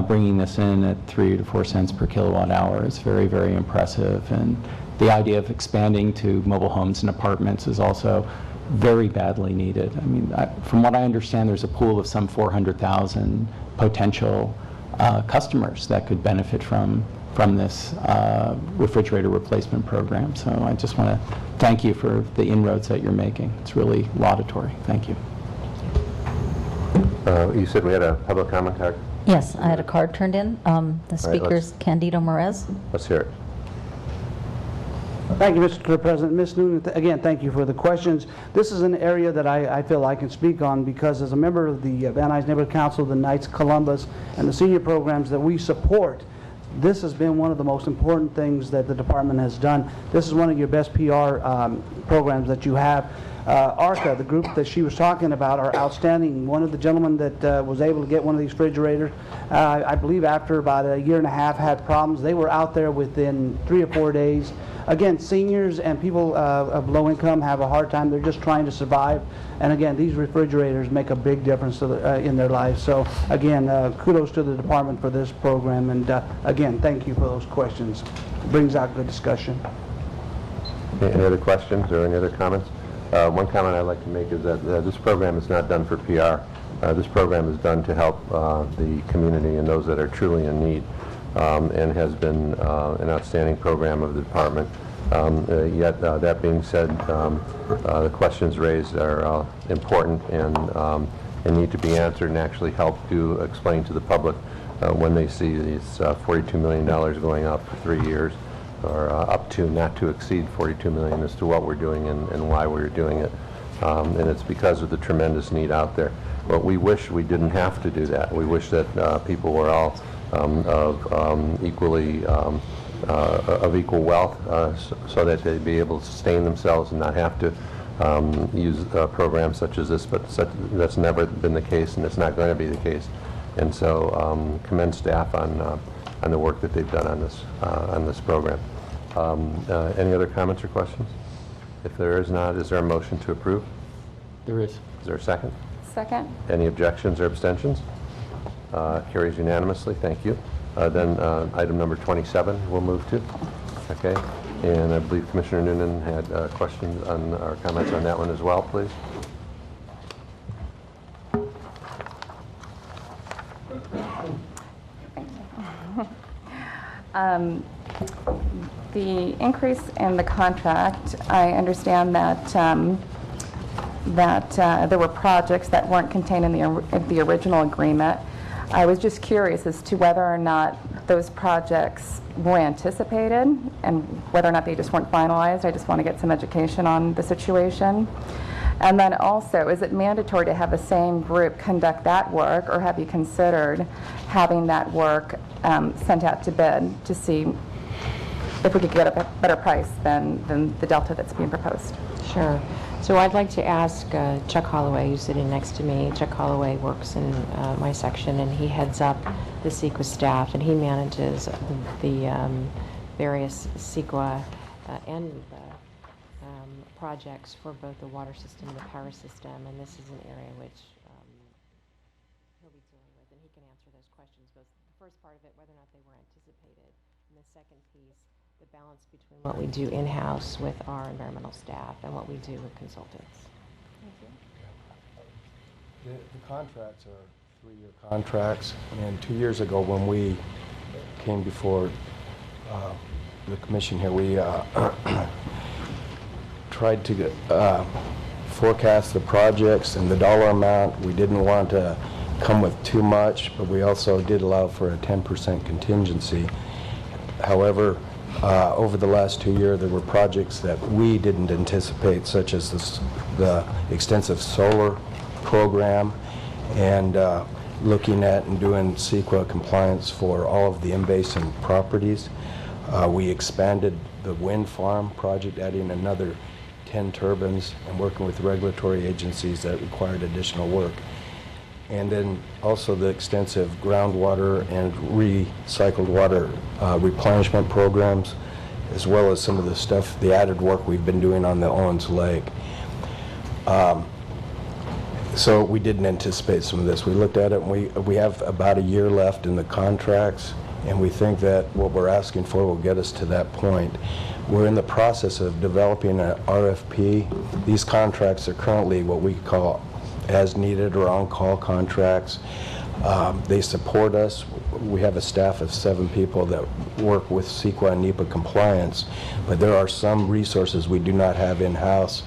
bringing this in at 3 to 4 cents per kilowatt hour is very, very impressive. And the idea of expanding to mobile homes and apartments is also very badly needed. I mean, from what I understand, there's a pool of some 400,000 potential customers that could benefit from this refrigerator replacement program. So I just want to thank you for the inroads that you're making. It's really laudatory. Thank you. You said we had a public comment card? Yes, I had a card turned in. The speaker's Candido Merez. Let's hear it. Thank you, Mr. President. Ms. Noonan, again, thank you for the questions. This is an area that I feel I can speak on because as a member of the Van Nuys Neighborhood Council, the Knights of Columbus, and the senior programs that we support, this has been one of the most important things that the department has done. This is one of your best PR programs that you have. ARCA, the group that she was talking about, are outstanding. One of the gentlemen that was able to get one of these refrigerators, I believe after about a year and a half, had problems. They were out there within 3 or 4 days. Again, seniors and people of low income have a hard time. They're just trying to survive. And again, these refrigerators make a big difference in their lives. So again, kudos to the department for this program. And again, thank you for those questions. It brings out good discussion. Any other questions or any other comments? One comment I'd like to make is that this program is not done for PR. This program is done to help the community and those that are truly in need, and has been an outstanding program of the department. Yet, that being said, the questions raised are important and need to be answered and actually help to explain to the public when they see these $42 million going up for 3 years, or up to, not to exceed $42 million, as to what we're doing and why we're doing it. And it's because of the tremendous need out there. But we wish we didn't have to do that. We wish that people were all of equal wealth, so that they'd be able to sustain themselves and not have to use programs such as this. But that's never been the case, and it's not going to be the case. And so commend staff on the work that they've done on this program. Any other comments or questions? If there is not, is there a motion to approve? There is. Is there a second? Second. Any objections or abstentions? Carries unanimously. Thank you. Then item number 27 we'll move to. Okay. And I believe Commissioner Noonan had questions on or comments on that one as well, please. The increase in the contract, I understand that there were projects that weren't contained in the original agreement. I was just curious as to whether or not those projects were anticipated and whether or not they just weren't finalized. I just want to get some education on the situation. And then also, is it mandatory to have the same group conduct that work, or have you considered having that work sent out to bid to see if we could get a better price than the delta that's being proposed? Sure. So I'd like to ask Chuck Holloway, who's sitting next to me. Chuck Holloway works in my section, and he heads up the CEQA staff, and he manages the various CEQA and projects for both the water system and the power system, and this is an area which he'll be dealing with, and he can answer those questions, both the first part of it, whether or not they were anticipated, and the second piece, the balance between what we do in-house with our environmental staff and what we do with consultants. The contracts are 3-year contracts, and 2 years ago when we came before the commission here, we tried to forecast the projects and the dollar amount. We didn't want to come with too much, but we also did allow for a 10% contingency. However, over the last 2 years, there were projects that we didn't anticipate, such as the extensive solar program, and looking at and doing CEQA compliance for all of the in-basin properties. We expanded the wind farm project, adding another 10 turbines and working with regulatory agencies that required additional work. And then also the extensive groundwater and recycled water replenishment programs, as well as some of the stuff, the added work we've been doing on the Owens Lake. So we didn't anticipate some of this. We looked at it, and we have about a year left in the contracts, and we think that what we're asking for will get us to that point. We're in the process of developing an RFP. These contracts are currently what we call as needed or on-call contracts. They support us. We have a staff of 7 people that work with CEQA and NEPA compliance, but there are some resources we do not have in-house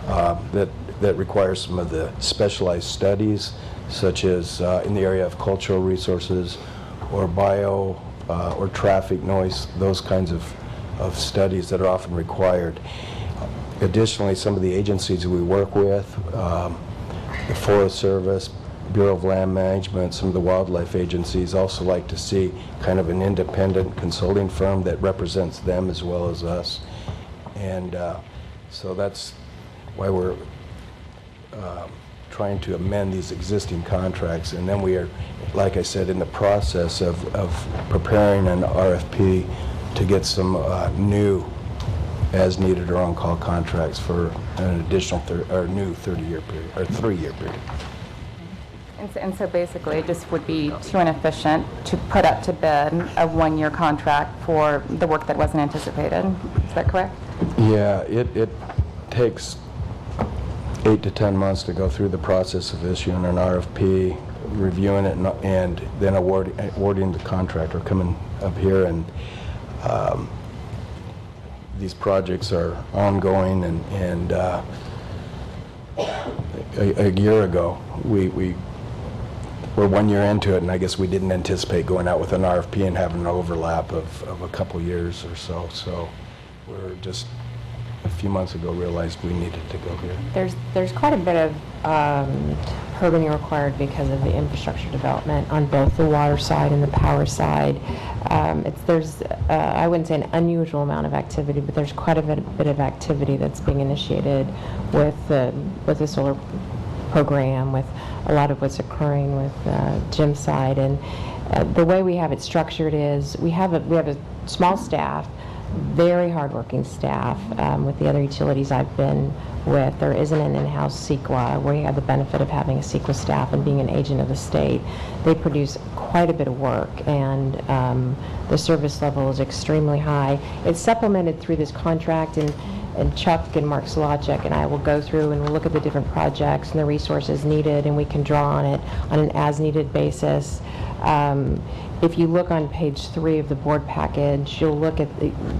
that require some of the specialized studies, such as in the area of cultural resources or bio or traffic noise, those kinds of studies that are often required. Additionally, some of the agencies we work with, the Forest Service, Bureau of Land Management, some of the wildlife agencies also like to see kind of an independent consulting firm that represents them as well as us. And so that's why we're trying to amend these existing contracts. And then we are, like I said, in the process of preparing an RFP to get some new as needed or on-call contracts for an additional new 30-year period or 3-year period. And so basically, it just would be too inefficient to put up to bid a 1-year contract for the work that wasn't anticipated. Is that correct? Yeah, it takes 8 to 10 months to go through the process of issuing an RFP, reviewing it, and then awarding the contract, or coming up here. And these projects are ongoing, and a year ago, we're 1 year into it, and I guess we didn't anticipate going out with an RFP and having an overlap of a couple years or so. So we're just a few months ago realized we needed to go here. There's quite a bit of permitting required because of the infrastructure development on both the water side and the power side. There's I wouldn't say an unusual amount of activity, but there's quite a bit of activity that's being initiated with the solar program, with a lot of what's occurring with Jim's side. And the way we have it structured is we have a small staff, very hardworking staff. With the other utilities I've been with, there isn't an in-house CEQA. We have the benefit of having a CEQA staff and being an agent of the state. They produce quite a bit of work, and the service level is extremely high. It's supplemented through this contract, and Chuck and Mark Solacek and I will go through and we'll look at the different projects and the resources needed, and we can draw on it on an as-needed basis. If you look on page 3 of the board package, you'll look at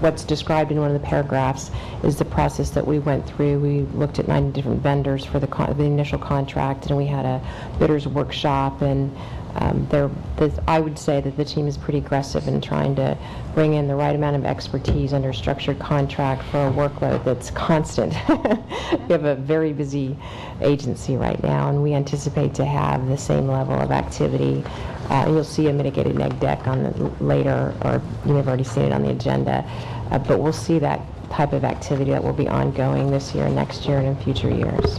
what's described in one of the paragraphs is the process that we went through. We looked at 9 different vendors for the initial contract, and we had a bidders workshop, and I would say that the team is pretty aggressive in trying to bring in the right amount of expertise under a structured contract for a workload that's constant. We have a very busy agency right now, and we anticipate to have the same level of activity. You'll see a mitigated neg deck on the later, or you may have already seen it on the agenda, but we'll see that type of activity that will be ongoing this year, next year, and in future years.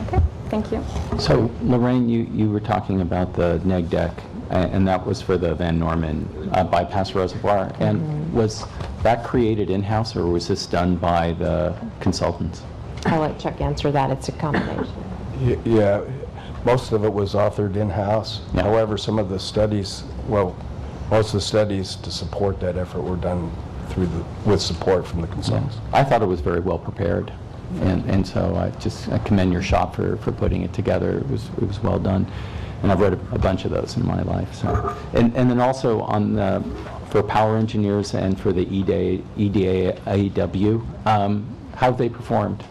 Okay, thank you. So, Lorraine, you were talking about the neg deck, and that was for the Van Norman bypass reservoir. And was that created in-house, or was this done by the consultants? I'll let Chuck answer that. It's a combination. Yeah, most of it was authored in-house. Yeah. However, some of the studies, well, most of the studies to support that effort were done with support from the consultants. I thought it was very well prepared, and so I commend your shop for putting it together. It was well done, and I've read a bunch of those in my life. So, and then also for power engineers and for the EDAW, how have they performed?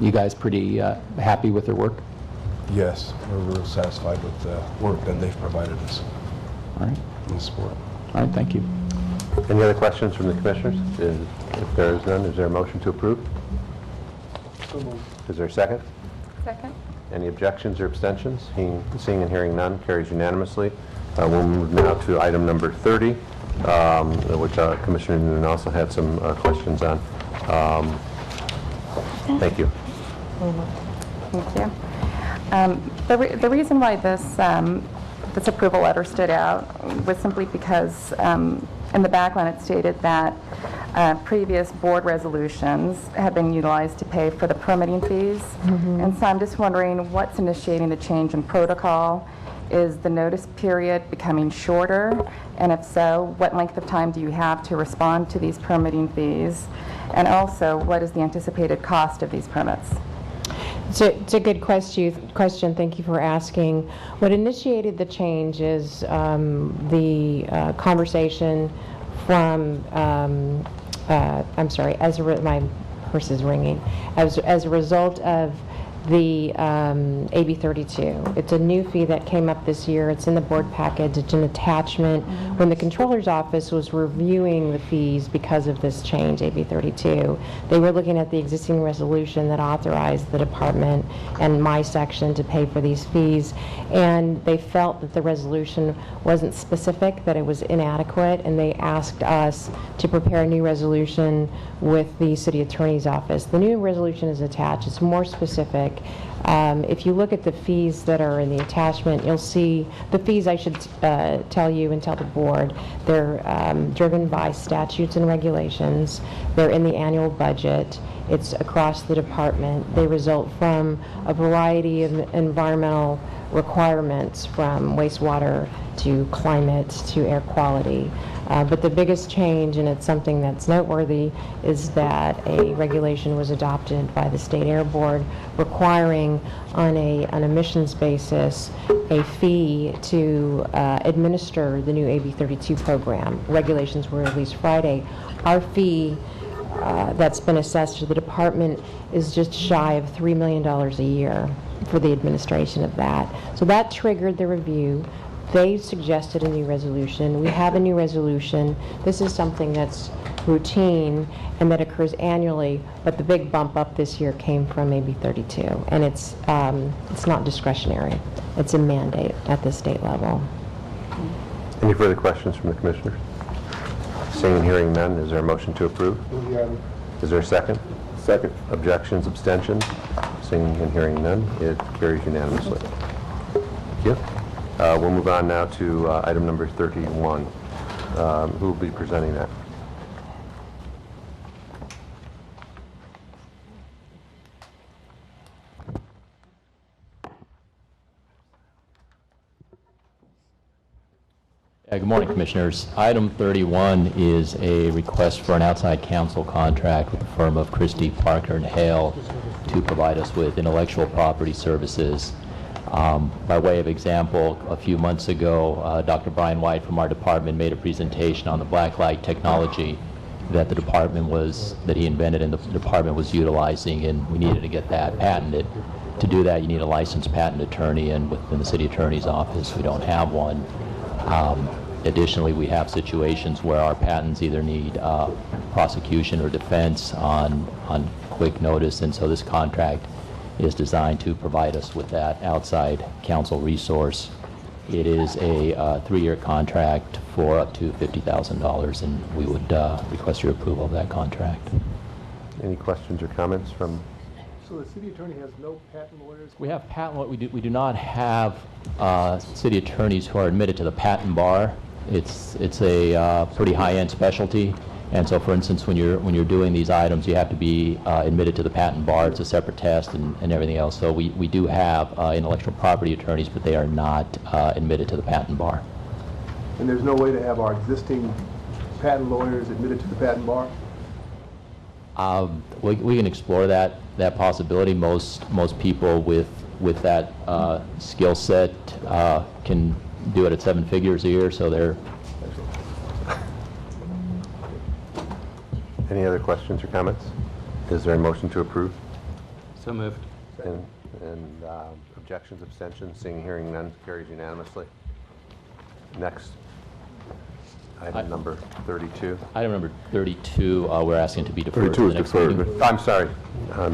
You guys pretty happy with their work? Yes, we're real satisfied with the work that they've provided us. All right. In support. All right, thank you. Any other questions from the commissioners? If there is none, is there a motion to approve? Is there a second? Second. Any objections or abstentions? Seeing and hearing none, carries unanimously. We'll move now to item number 30, which Commissioner Noonan also had some questions on. Thank you. Thank you. The reason why this approval letter stood out was simply because in the background it stated that previous board resolutions have been utilized to pay for the permitting fees. And so I'm just wondering what's initiating the change in protocol. Is the notice period becoming shorter? And if so, what length of time do you have to respond to these permitting fees? And also, what is the anticipated cost of these permits? It's a good question. Thank you for asking. What initiated the change is the conversation from, I'm sorry, my purse is ringing, as a result of the AB 32. It's a new fee that came up this year. It's in the board package. It's an attachment. When the controller's office was reviewing the fees because of this change, AB 32, they were looking at the existing resolution that authorized the department and my section to pay for these fees, and they felt that the resolution wasn't specific, that it was inadequate, and they asked us to prepare a new resolution with the city attorney's office. The new resolution is attached. It's more specific. If you look at the fees that are in the attachment, you'll see the fees, I should tell you and tell the board, they're driven by statutes and regulations. They're in the annual budget. It's across the department. They result from a variety of environmental requirements, from wastewater to climate to air quality. But the biggest change, and it's something that's noteworthy, is that a regulation was adopted by the State Air Board requiring on an emissions basis a fee to administer the new AB 32 program. Regulations were released Friday. Our fee that's been assessed to the department is just shy of $3 million a year for the administration of that. So that triggered the review. They suggested a new resolution. We have a new resolution. This is something that's routine and that occurs annually, but the big bump up this year came from AB 32, and it's not discretionary. It's a mandate at the state level. Any further questions from the commissioners? Seeing and hearing none, is there a motion to approve? Is there a second? Second. Objections, abstentions? Seeing and hearing none, it carries unanimously. Thank you. We'll move on now to item number 31. Who will be presenting that? Good morning, Commissioners. Item 31 is a request for an outside counsel contract with the firm of Christie, Parker & Hale to provide us with intellectual property services. By way of example, a few months ago, Dr. Brian White from our department made a presentation on the blacklight technology that he invented and the department was utilizing, and we needed to get that patented. To do that, you need a licensed patent attorney, and within the city attorney's office, we don't have one. Additionally, we have situations where our patents either need prosecution or defense on quick notice, and so this contract is designed to provide us with that outside counsel resource. It is a 3-year contract for up to $50,000, and we would request your approval of that contract. Any questions or comments from? So the city attorney has no patent lawyers? We have patent. We do not have city attorneys who are admitted to the patent bar. It's a pretty high-end specialty, and so, for instance, when you're doing these items, you have to be admitted to the patent bar. It's a separate test and everything else. So we do have intellectual property attorneys, but they are not admitted to the patent bar. And there's no way to have our existing patent lawyers admitted to the patent bar? We can explore that possibility. Most people with that skill set can do it at 7 figures a year, so they're... Any other questions or comments? Is there a motion to approve? So moved. And objections, abstentions? Seeing, hearing none, carries unanimously. Next. Item number 32. Item number 32, we're asking to be deferred. 32 to is the next deferred. meeting. I'm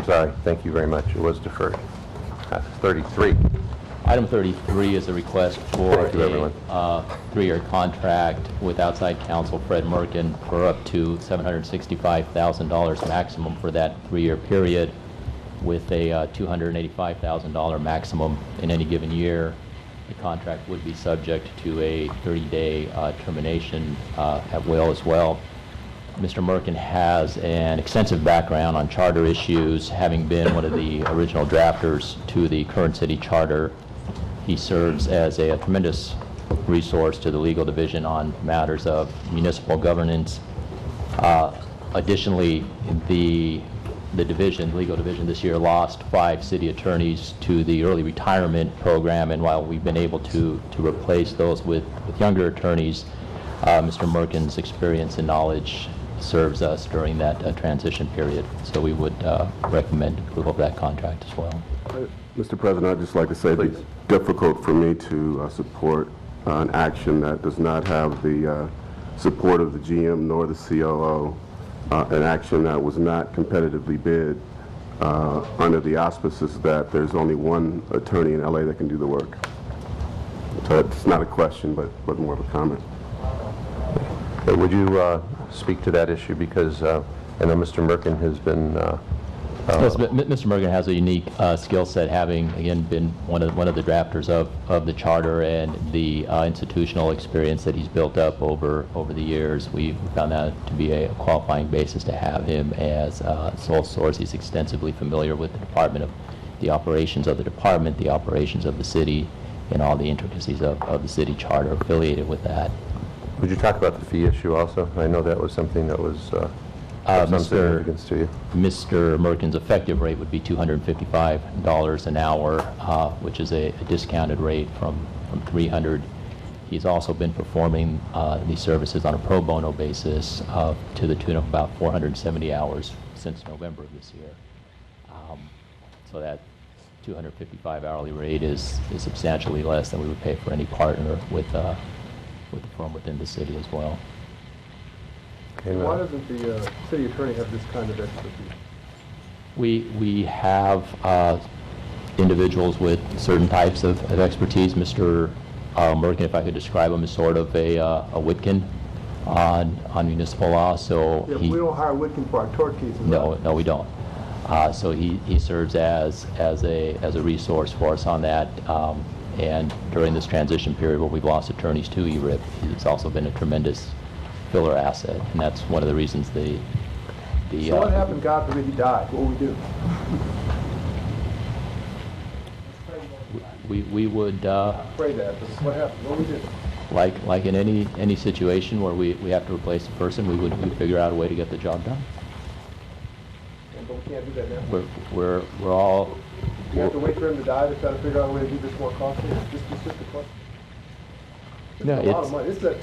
sorry. Thank you very much. It was deferred. 33. Item 33 is a request for Thank you, everyone. a 3-year contract with outside counsel Fred Merkin for up to $765,000 maximum for that 3-year period, with a $285,000 maximum in any given year. The contract would be subject to a 30-day termination at will as well. Mr. Merkin has an extensive background on charter issues, having been one of the original drafters to the current city charter. He serves as a tremendous resource to the legal division on matters of municipal governance. Additionally, the legal division this year lost 5 city attorneys to the early retirement program, and while we've been able to replace those with younger attorneys, Mr. Merkin's experience and knowledge serves us during that transition period. So we would recommend approval of that contract as well. Mr. President, I'd just like to say that it's difficult for me to support an action that does not have the support of the GM nor the COO, an action that was not competitively bid under the auspices that there's only one attorney in LA that can do the work. So it's not a question, but more of a comment. Would you speak to that issue? Because I know Mr. Merkin has been... Yes, but Mr. Merkin has a unique skill set, having, again, been one of the drafters of the charter, and the institutional experience that he's built up over the years. We found that to be a qualifying basis to have him as sole source. He's extensively familiar with the department, the operations of the department, the operations of the city, and all the intricacies of the city charter affiliated with that. Would you talk about the fee issue also? I know that was something that was of some significance to you. Mr. Merkin's effective rate would be $255 an hour, which is a discounted rate from $300. He's also been performing these services on a pro bono basis to the tune of about 470 hours since November of this year. So that $255 hourly rate is substantially less than we would pay for any partner with the firm within the city as well. Okay, Why doesn't the city attorney have this kind of expertise? We have individuals with certain types of expertise. Mr. Merkin, if I could describe him, is sort of a Witkin on municipal law. So Yeah, we don't hire Witkin for our tort cases. No, we don't. So he serves as a resource for us on that. And during this transition period where we've lost attorneys to ERIP, he's also been a tremendous filler asset, and that's one of the reasons the So what happened, God forbid he died? What would we do? we would Pray that, but what happened? What would we do? like in any situation where we have to replace a person, we'd figure out a way to get the job done. But we can't do that now. We're all. You have to wait for him to die to try to figure out a way to do this more costly? It's just a question. It's No, a lot of money. This is a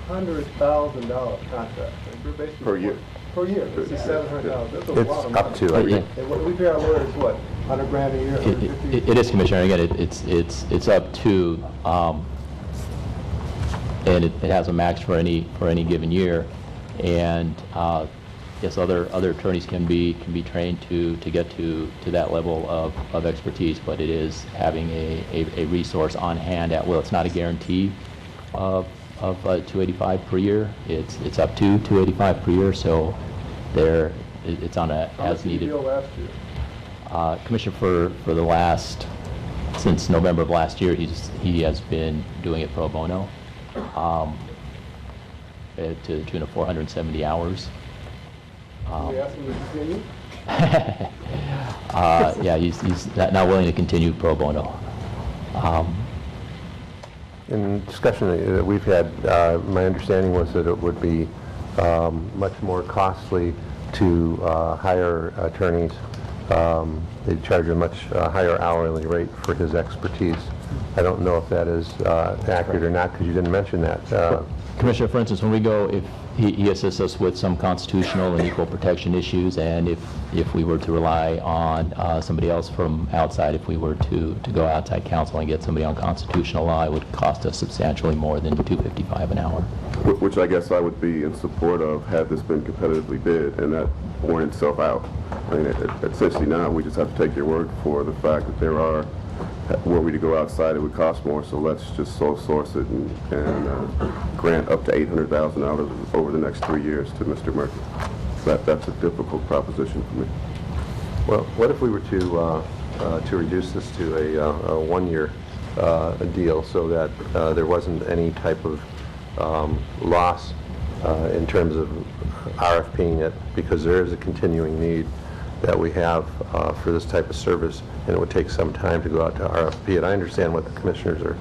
$200,000 contract. We're basically Per year. Per year. This is $700,000. That's a It's lot of up money. to, I think. And what we pay our lawyers, what, 100 grand a year, 150? It is, Commissioner. Again, it's up to, and it has a max for any given year, and yes, other attorneys can be trained to get to that level of expertise, but it is having a resource on hand at will. It's not a guarantee of $285 per year. It's up to $285 per year, so it's on a as needed. How much did you bill last year? Commissioner, for the last, since November of last year, he has been doing it pro bono to the tune of 470 hours. We asked him to continue? Yeah, he's not willing to continue pro bono. In discussion that we've had, my understanding was that it would be much more costly to hire attorneys. They'd charge a much higher hourly rate for his expertise. I don't know if that is accurate or not, because you didn't mention that. Commissioner, for instance, when we go, if he assists us with some constitutional and equal protection issues, and if we were to rely on somebody else from outside, if we were to go outside counsel and get somebody on constitutional law, it would cost us substantially more than $255 an hour. Which I guess I would be in support of had this been competitively bid, and that worn itself out. I mean, essentially now we just have to take your word for the fact that there are, were we to go outside, it would cost more, so let's just sole source it and grant up to $800,000 over the next 3 years to Mr. Murphy. That's a difficult proposition for me. Well, what if we were to reduce this to a one-year deal so that there wasn't any type of loss in terms of RFPing it, because there is a continuing need that we have for this type of service, and it would take some time to go out to RFP. And I understand what the commissioners are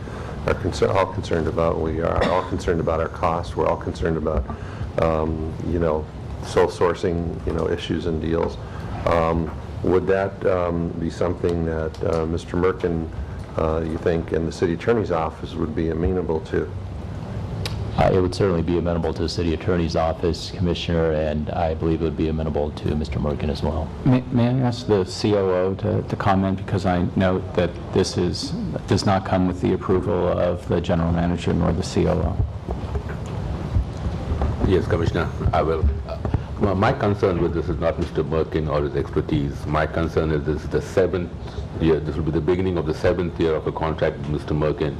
all concerned about. We are all concerned about our costs. We're all concerned about, sole sourcing, issues and deals. Would that be something that Mr. Merkin, you think, and the city attorney's office would be amenable to? It would certainly be amenable to the city attorney's office, Commissioner, and I believe it would be amenable to Mr. Merkin as well. May I ask the COO to comment, because I note that this does not come with the approval of the general manager nor the COO. Yes, Commissioner, I will. My concern with this is not Mr. Merkin or his expertise. My concern is this is the 7th year. This will be the beginning of the 7th year of a contract with Mr. Merkin,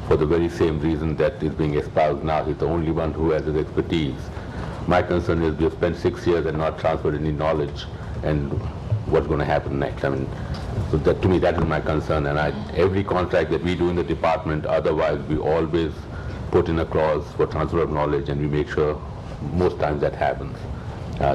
for the very same reason that is being espoused now. He's the only one who has his expertise. My concern is we have spent 6 years and not transferred any knowledge, and what's going to happen next. I mean, so that, to me, that is my concern. And every contract that we do in the department, otherwise, we always put in a clause for transfer of knowledge, and we make sure most times that happens.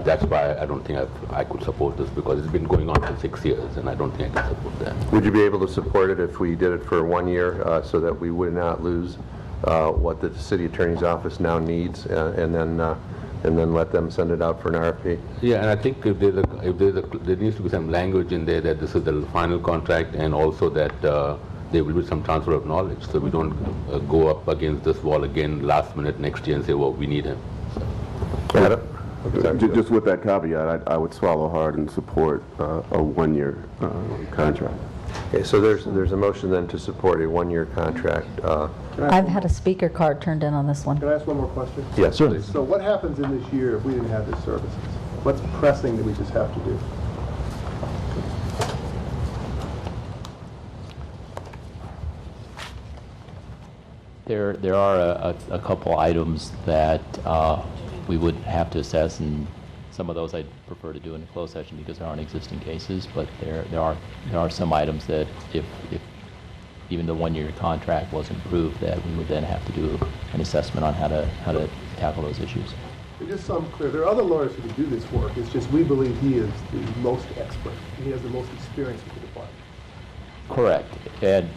That's why I don't think I could support this, because it's been going on for 6 years, and I don't think I can support that. Would you be able to support it if we did it for 1 year so that we would not lose what the city attorney's office now needs, and then let them send it out for an RFP? Yeah, and I think if there needs to be some language in there that this is the final contract, and also that there will be some transfer of knowledge, so we don't go up against this wall again last minute next year and say, well, we need him. Adam? Just with that caveat, I would swallow hard and support a one-year contract. Okay, so there's a motion then to support a one-year contract. I've had a speaker card turned in on this one. Can I ask one more question? Yes, please. So what happens in this year if we didn't have this services? What's pressing that we just have to do? There are a couple items that we would have to assess, and some of those I'd prefer to do in a closed session because there aren't existing cases, but there are some items that if even the one-year contract wasn't approved, that we would then have to do an assessment on how to tackle those issues. Just so I'm clear, there are other lawyers who can do this work. It's just we believe he is the most expert. He has the most experience with the department. Correct, and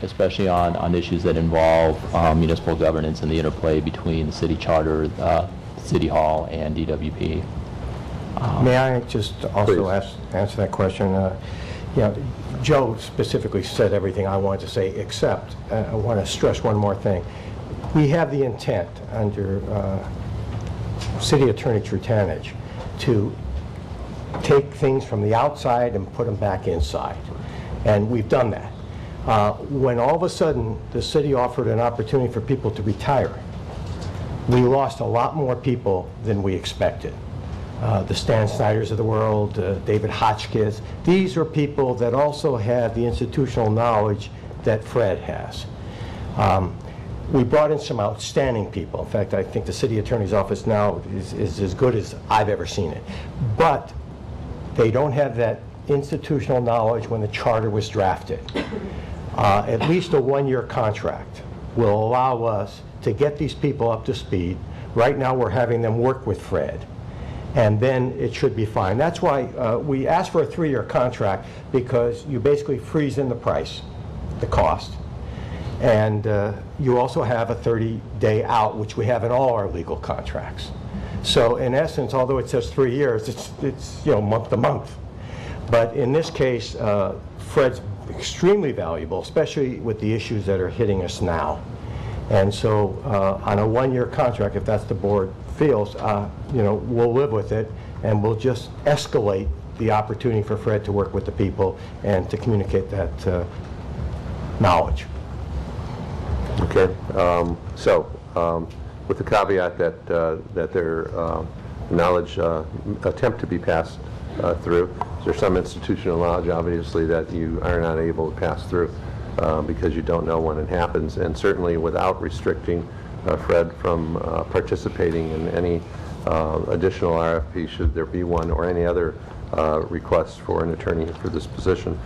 especially on issues that involve municipal governance and the interplay between the city charter, City Hall, and DWP. May I just also answer that question? Joe specifically said everything I wanted to say, except I want to stress one more thing. We have the intent under City Attorney Trutanich to take things from the outside and put them back inside. And we've done that. When all of a sudden the city offered an opportunity for people to retire, we lost a lot more people than we expected. The Stan Snyders of the world, David Hotchkiss, these are people that also had the institutional knowledge that Fred has. We brought in some outstanding people. In fact, I think the city attorney's office now is as good as I've ever seen it. But they don't have that institutional knowledge when the charter was drafted. At least a one-year contract will allow us to get these people up to speed. Right now we're having them work with Fred, and then it should be fine. That's why we asked for a 3-year contract, because you basically freeze in the price, the cost, and you also have a 30-day out, which we have in all our legal contracts. So in essence, although it says 3 years, it's month to month. But in this case, Fred's extremely valuable, especially with the issues that are hitting us now. And so on a 1-year contract, if that's the board feels, we'll live with it, and we'll just escalate the opportunity for Fred to work with the people and to communicate that knowledge. Okay. With the caveat that their knowledge attempt to be passed through. There's some institutional knowledge, obviously, that you are not able to pass through because you don't know when it happens, and certainly without restricting Fred from participating in any additional RFP, should there be one, or any other requests for an attorney for this position.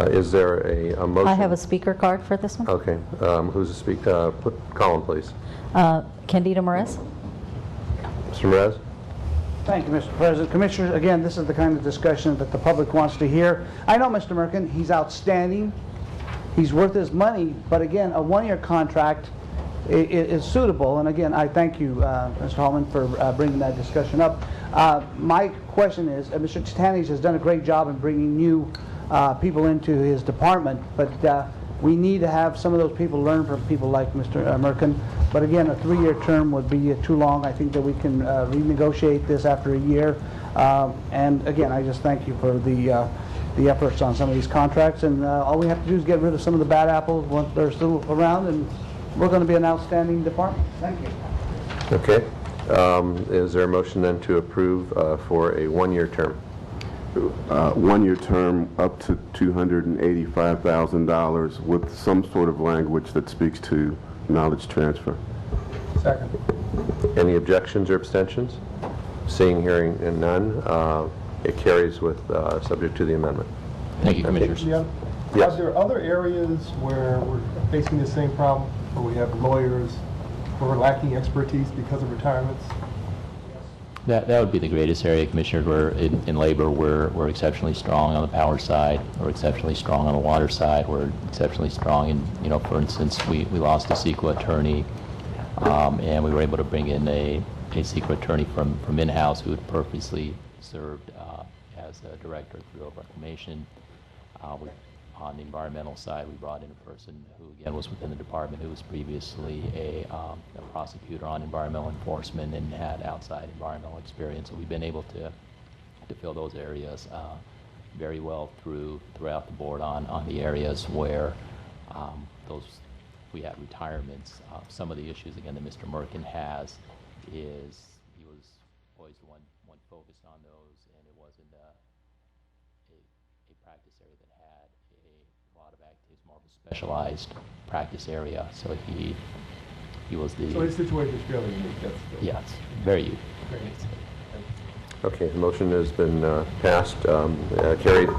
Is there a motion? I have a speaker card for this one. Okay. Who's the speaker? Call him, please. Candida Morez. Mr. Morez? Thank you, Mr. President. Commissioners, again, this is the kind of discussion that the public wants to hear. I know Mr. Merkin, he's outstanding. He's worth his money, but again, a 1-year contract is suitable. And again, I thank you, Mr. Hallman, for bringing that discussion up. My question is, Mr. Trutanich has done a great job in bringing new people into his department, but we need to have some of those people learn from people like Mr. Merkin. But again, a 3-year term would be too long. I think that we can renegotiate this after a year. And again, I just thank you for the efforts on some of these contracts. And all we have to do is get rid of some of the bad apples once they're still around, and we're going to be an outstanding department. Thank you. Okay. Is there a motion then to approve for a 1-year term? 1-year term up to $285,000 with some sort of language that speaks to knowledge transfer. Second. Any objections or abstentions? Seeing, hearing, and none, it carries with subject to the amendment. Thank you, Commissioners. Yeah. Yes. Are there other areas where we're facing the same problem, where we have lawyers who are lacking expertise because of retirements? That would be the greatest area, Commissioner. We're in labor, we're exceptionally strong on the power side. We're exceptionally strong on the water side. We're exceptionally strong in, for instance, we lost a CEQA attorney And we were able to bring in a secret attorney from in-house who had previously served as a director of the Bureau of Reclamation. On the environmental side, we brought in a person who, again, was within the department, who was previously a prosecutor on environmental enforcement and had outside environmental experience. So we've been able to fill those areas very well throughout the board on the areas where we had retirements. Some of the issues, again, that Mr. Merkin has is he was always the one focused on those, and it wasn't a practice area that had a lot of activities, more of a specialized practice area. So he was the... So his situation is fairly unique. Yeah, it's very unique. Okay, the motion has been passed, carried.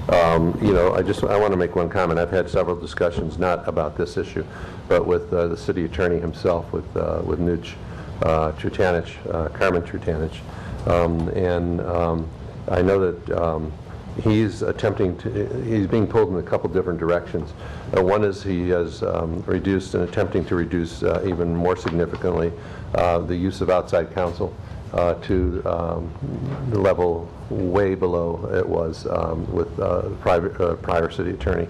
I want to make one comment. I've had several discussions, not about this issue, but with the city attorney himself, with Nuch Trutanich, Carmen Trutanich, and I know that he's being pulled in a couple different directions. One is he has reduced and attempting to reduce even more significantly the use of outside counsel to the level way below it was with prior city attorney.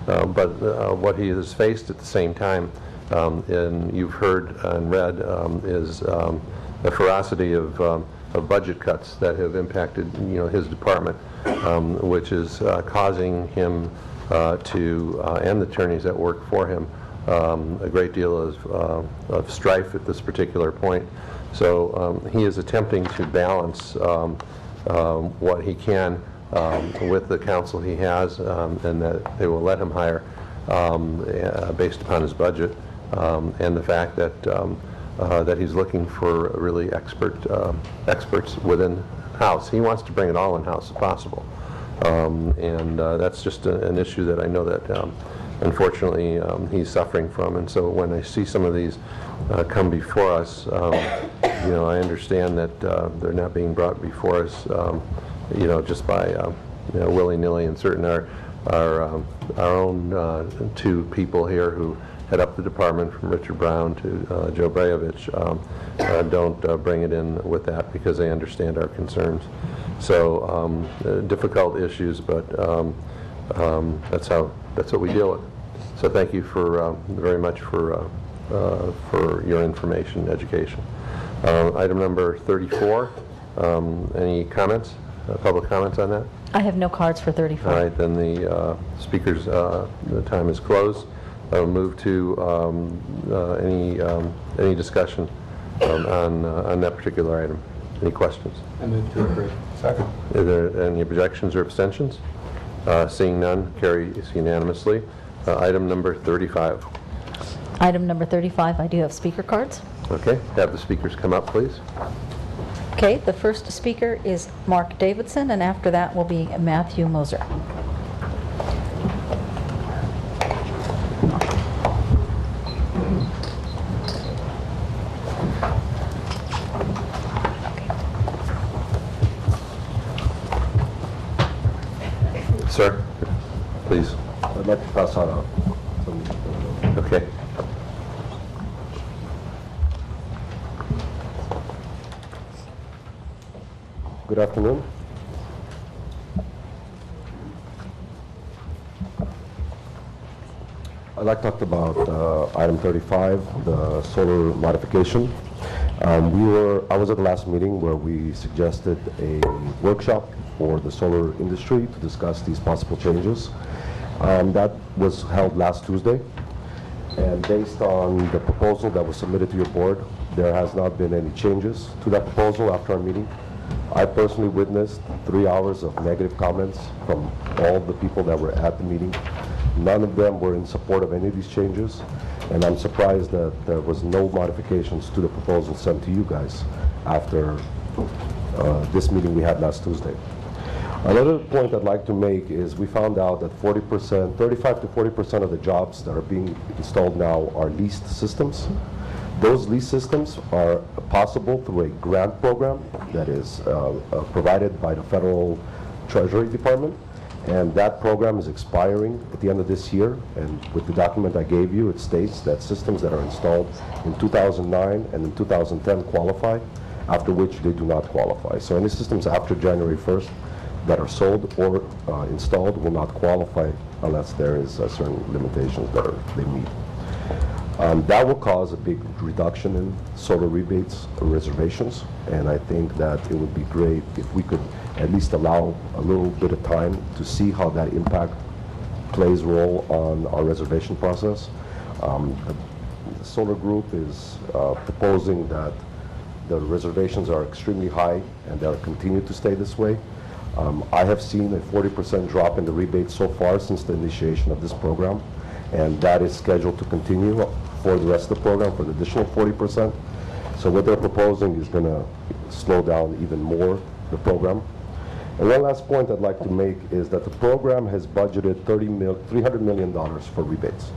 But what he has faced at the same time, and you've heard and read, is a ferocity of budget cuts that have impacted his department, which is causing him and the attorneys that work for him a great deal of strife at this particular point. So he is attempting to balance what he can with the counsel he has, and that they will let him hire based upon his budget, and the fact that that he's looking for really experts within house. He wants to bring it all in house if possible, and that's just an issue that I know that unfortunately he's suffering from. And so when I see some of these come before us, I understand that they're not being brought before us, just by willy-nilly. And certain our own two people here who head up the department, from Richard Brown to Joe Brejovich, don't bring it in with that because they understand our concerns. So difficult issues, but that's what we deal with. So thank you very much for your information and education. Item number 34. Any comments? Public comments on that? I have no cards for 34. All right, then the speakers, the time is closed. I'll move to any discussion on that particular item. Any questions? I move to approve. Second. Are there any objections or abstentions? Seeing none, carries unanimously. Item number 35. Item number 35, I do have speaker cards. Okay, have the speakers come up, please. Okay, the first speaker is Mark Davidson, and after that will be Matthew Moser. Sir, please. I'd like to pass on Okay. Good afternoon. I'd like to talk about item 35, the solar modification. I was at the last meeting where we suggested a workshop for the solar industry to discuss these possible changes. That was held last Tuesday, and based on the proposal that was submitted to your board, there has not been any changes to that proposal after our meeting. I personally witnessed 3 hours of negative comments from all the people that were at the meeting. None of them were in support of any of these changes, and I'm surprised that there was no modifications to the proposal sent to you guys after this meeting we had last Tuesday. Another point I'd like to make is we found out that 35 to 40% of the jobs that are being installed now are leased systems. Those lease systems are possible through a grant program that is provided by the Federal Treasury Department, And that program is expiring at the end of this year. And with the document I gave you, it states that systems that are installed in 2009 and in 2010 qualify, after which they do not qualify. So any systems after January 1st that are sold or installed will not qualify unless there is certain limitations that they meet. That will cause a big reduction in solar rebates or reservations, and I think that it would be great if we could at least allow a little bit of time to see how that impact plays a role on our reservation process. The solar group is proposing that the reservations are extremely high and they'll continue to stay this way. I have seen a 40% drop in the rebates so far since the initiation of this program, and that is scheduled to continue for the rest of the program for an additional 40%. So what they're proposing is going to slow down even more the program. And one last point I'd like to make is that the program has budgeted $300 million for rebates.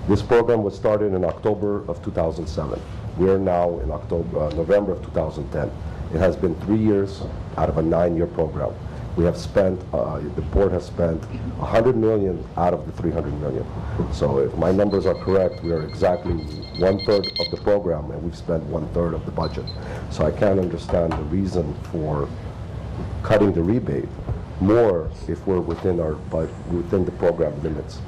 This program was started in October of 2007. We are now in November of 2010. It has been 3 years out of a 9-year program. We have spent, the board has spent $100 million out of the $300 million. So if my numbers are correct, we are exactly 1/3 of the program, and we've spent 1/3 of the budget. So I can't understand the reason for cutting the rebate more if we're within the program limits.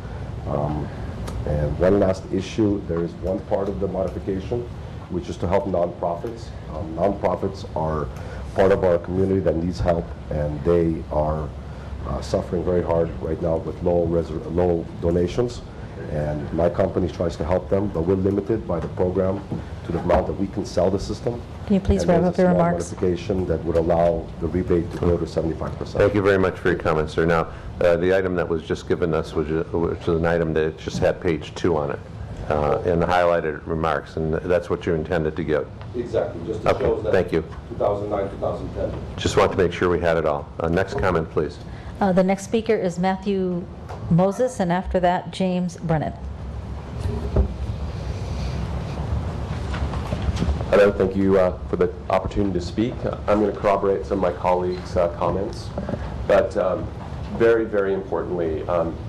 And one last issue, there is one part of the modification, which is to help nonprofits. Nonprofits are part of our community that needs help, and they are suffering very hard right now with low donations. And my company tries to help them, but we're limited by the program to the amount that we can sell the system. Can you please wrap up your remarks? And there's a small modification that would allow the rebate to go to 75%. Thank you very much for your comments, sir. Now, the item that was just given us was an item that just had page 2 on it, and the highlighted remarks, and that's what you intended to give. Exactly, just to show that thank you. 2009, 2010. Just want to make sure we had it all. Next comment, please. The next speaker is Matthew Moses, and after that, James Brennan. Hello, thank you for the opportunity to speak. I'm going to corroborate some of my colleagues' comments, but very, very importantly,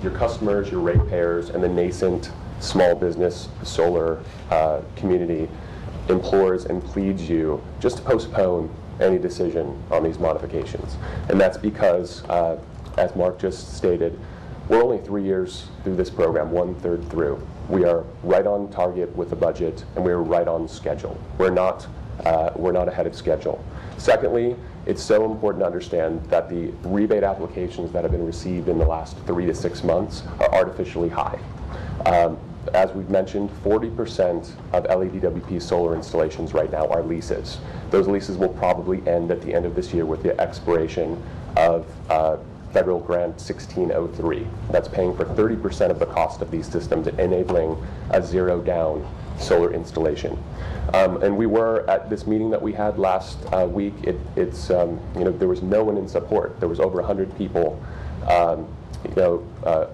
your customers, your ratepayers, and the nascent small business solar community implores and pleads you just to postpone any decision on these modifications. And that's because, as Mark just stated, we're only 3 years through this program, 1/3 through. We are right on target with the budget, and we're right on schedule. We're not ahead of schedule. Secondly, it's so important to understand that the rebate applications that have been received in the last 3 to 6 months are artificially high. As we've mentioned, 40% of LADWP solar installations right now are leases. Those leases will probably end at the end of this year with the expiration of Federal Grant 1603. That's paying for 30% of the cost of these systems, enabling a zero-down solar installation. And we were at this meeting that we had last week. There was no one in support. There was over 100 people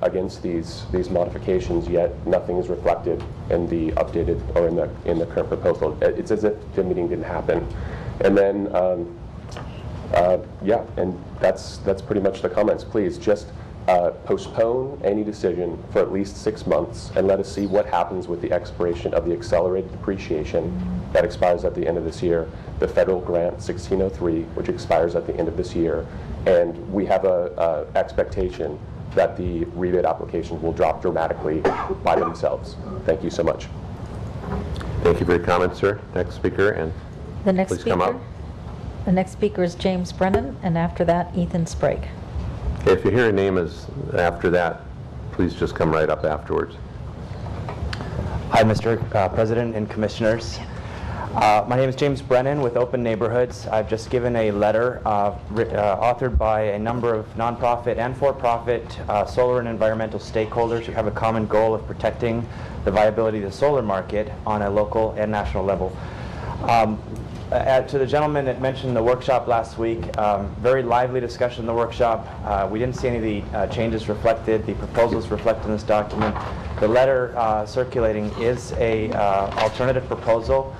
against these modifications, yet nothing is reflected in the updated or in the current proposal. It's as if the meeting didn't happen. And then, and that's pretty much the comments. Please just postpone any decision for at least 6 months and let us see what happens with the expiration of the accelerated depreciation that expires at the end of this year, the federal grant 1603, which expires at the end of this year, and we have a expectation that the rebate applications will drop dramatically by themselves. Thank you so much. Thank you for your comments, sir. Next speaker, and The next please speaker. come up. The next speaker is James Brennan, and after that, Ethan Sprague. Okay, if you hear a name is after that, please just come right up afterwards. Hi, Mr. President and Commissioners. My name is James Brennan with Open Neighborhoods. I've just given a letter authored by a number of nonprofit and for-profit solar and environmental stakeholders who have a common goal of protecting the viability of the solar market on a local and national level. To the gentleman that mentioned the workshop last week, very lively discussion in the workshop. We didn't see any of the changes reflected, the proposals reflected in this document. The letter circulating is a alternative proposal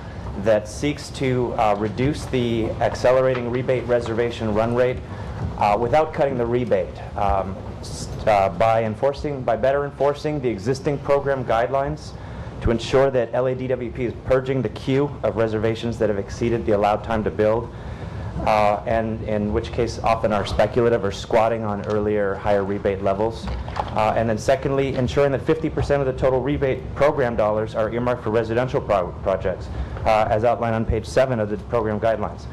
that seeks to reduce the accelerating rebate reservation run rate without cutting the rebate. by better enforcing the existing program guidelines to ensure that LADWP is purging the queue of reservations that have exceeded the allowed time to build, and in which case often are speculative or squatting on earlier higher rebate levels. And then secondly, ensuring that 50% of the total rebate program dollars are earmarked for residential projects, as outlined on page 7 of the program guidelines.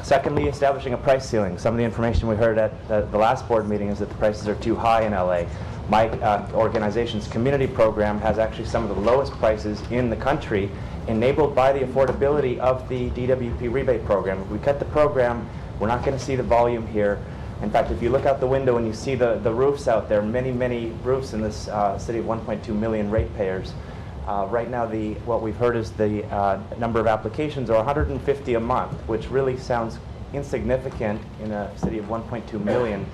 Secondly, establishing a price ceiling. Some of the information we heard at the last board meeting is that the prices are too high in LA. My organization's community program has actually some of the lowest prices in the country, enabled by the affordability of the DWP rebate program. If we cut the program, we're not going to see the volume here. In fact, if you look out the window and you see the roofs out there, many, many roofs in this city of 1.2 million ratepayers. Right now, what we've heard is the number of applications are 150 a month, which really sounds insignificant in a city of 1.2 million.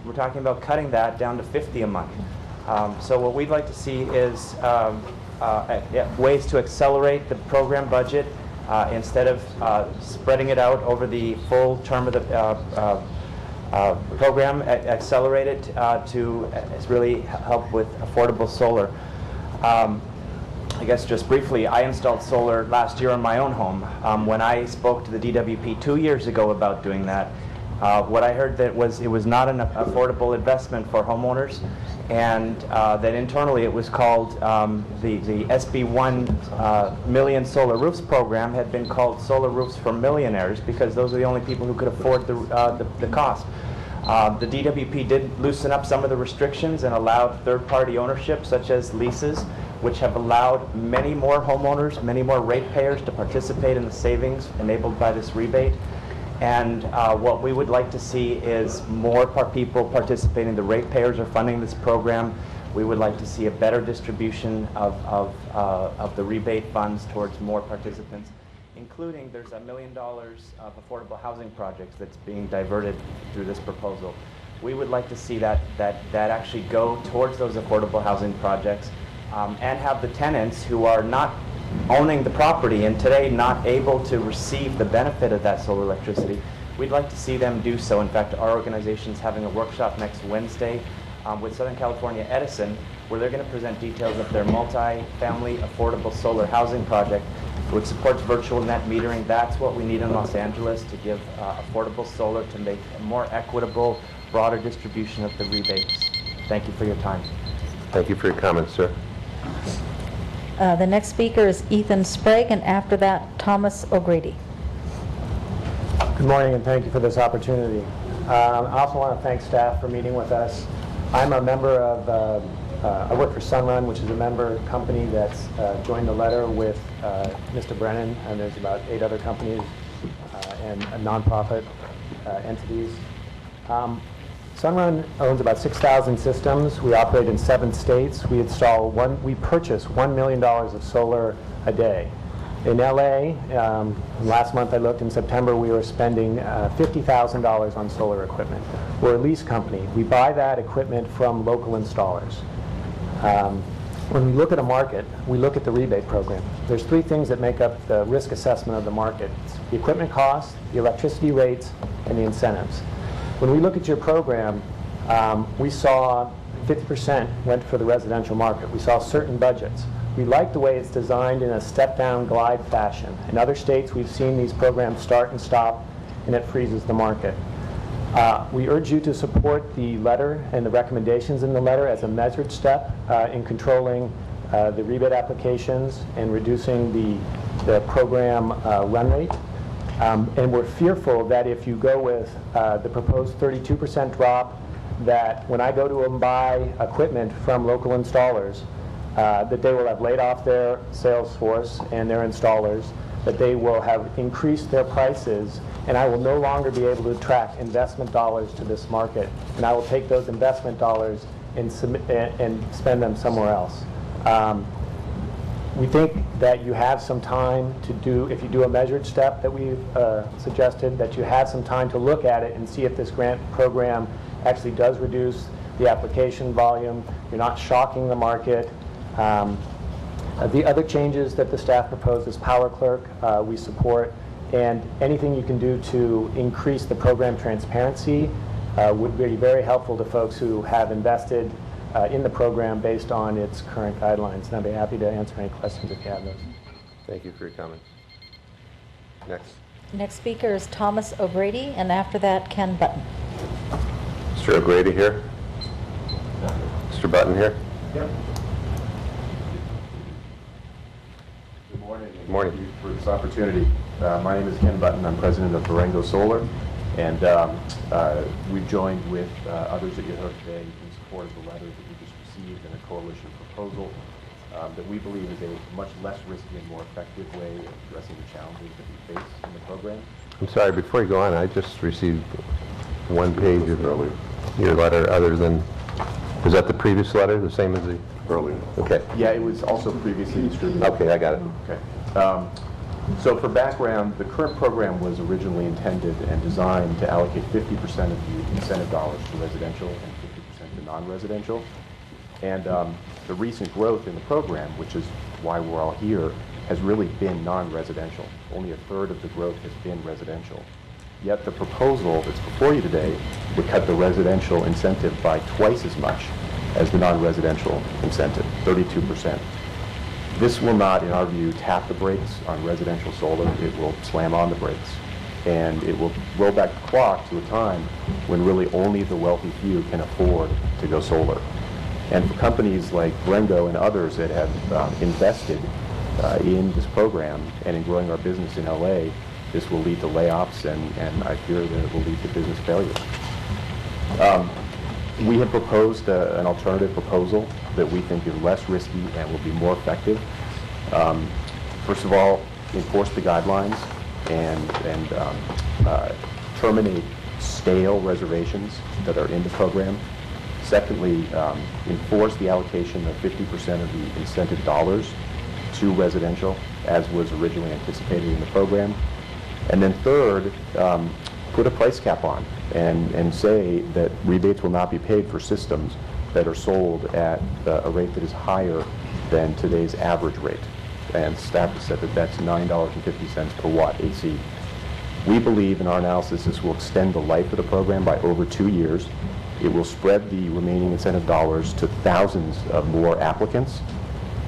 We're talking about cutting that down to 50 a month. So what we'd like to see is ways to accelerate the program budget instead of spreading it out over the full term of the program, accelerate it to really help with affordable solar. I guess just briefly, I installed solar last year on my own home. When I spoke to the DWP 2 years ago about doing that, what I heard that it was not an affordable investment for homeowners, and that internally it was called the SB 1 Million Solar Roofs program had been called Solar Roofs for Millionaires because those are the only people who could afford the cost. The DWP did loosen up some of the restrictions and allowed third-party ownership, such as leases, which have allowed many more homeowners, many more ratepayers to participate in the savings enabled by this rebate. And what we would like to see is more people participating. The ratepayers are funding this program. We would like to see a better distribution of the rebate funds towards more participants, including there's $1 million of affordable housing projects that's being diverted through this proposal. We would like to see that actually go towards those affordable housing projects and have the tenants who are not owning the property and today not able to receive the benefit of that solar electricity, we'd like to see them do so. In fact, our organization's having a workshop next Wednesday with Southern California Edison, where they're going to present details of their multi-family affordable solar housing project, which supports virtual net metering. That's what we need in Los Angeles to give affordable solar, to make a more equitable, broader distribution of the rebates. Thank you for your time. Thank you for your comments, sir. The next speaker is Ethan Sprague, and after that, Thomas O'Grady. Good morning, and thank you for this opportunity. I also want to thank staff for meeting with us. I'm a member of, I work for Sunrun, which is a member company that's joined the letter with Mr. Brennan, and there's about 8 other companies and nonprofit entities. Sunrun owns about 6,000 systems. We operate in 7 states. We purchase $1 million of solar a day. In LA, last month I looked, in September we were spending $50,000 on solar equipment. We're a lease company. We buy that equipment from local installers. When we look at a market, we look at the rebate program. There's 3 things that make up the risk assessment of the market. It's the equipment costs, the electricity rates, and the incentives. When we look at your program, we saw 50% went for the residential market. We saw certain budgets. We like the way it's designed in a step-down glide fashion. In other states, we've seen these programs start and stop, and it freezes the market. We urge you to support the letter and the recommendations in the letter as a measured step in controlling the rebate applications and reducing the program run rate. And we're fearful that if you go with the proposed 32% drop, that when I go to and buy equipment from local installers, that they will have laid off their sales force and their installers, that they will have increased their prices, and I will no longer be able to attract investment dollars to this market. And I will take those investment dollars and spend them somewhere else. We think that you have some time to do, if you do a measured step that we've suggested, that you have some time to look at it and see if this grant program actually does reduce the application volume. You're not shocking the market. The other changes that the staff proposed is Power Clerk, we support, and anything you can do to increase the program transparency would be very helpful to folks who have invested in the program based on its current guidelines. And I'd be happy to answer any questions if you have those. Thank you for your comment. Next. Next speaker is Thomas O'Grady, and after that, Ken Button. Mr. O'Grady here. Mr. Button here. Yep. Good morning. Good morning. Thank you for this opportunity. My name is Ken Button. I'm president of Durango Solar, and we've joined with others that you heard today in support of the letter that we just received in a coalition proposal that we believe is a much less risky and more effective way of addressing the challenges that we face in the program. I'm sorry, before you go on, I just received one page of your letter other than, was that the previous letter, the same as the earlier? Okay. Yeah, it was also previously distributed. Okay, I got it. Okay. So for background, the current program was originally intended and designed to allocate 50% of the incentive dollars to residential and 50% to non-residential. And the recent growth in the program, which is why we're all here, has really been non-residential. Only a third of the growth has been residential. Yet the proposal that's before you today would cut the residential incentive by twice as much as the non-residential incentive, 32%. This will not, in our view, tap the brakes on residential solar. It will slam on the brakes. And it will roll back the clock to a time when really only the wealthy few can afford to go solar. And for companies like Durango and others that have invested in this program and in growing our business in LA, this will lead to layoffs, and I fear that it will lead to business failure. We have proposed an alternative proposal that we think is less risky and will be more effective. First of all, enforce the guidelines and terminate stale reservations that are in the program. Secondly, enforce the allocation of 50% of the incentive dollars to residential, as was originally anticipated in the program. And then third, put a price cap on and say that rebates will not be paid for systems that are sold at a rate that is higher than today's average rate. And staff has said that that's $9.50 per watt AC. We believe in our analysis this will extend the life of the program by over 2 years. It will spread the remaining incentive dollars to thousands of more applicants.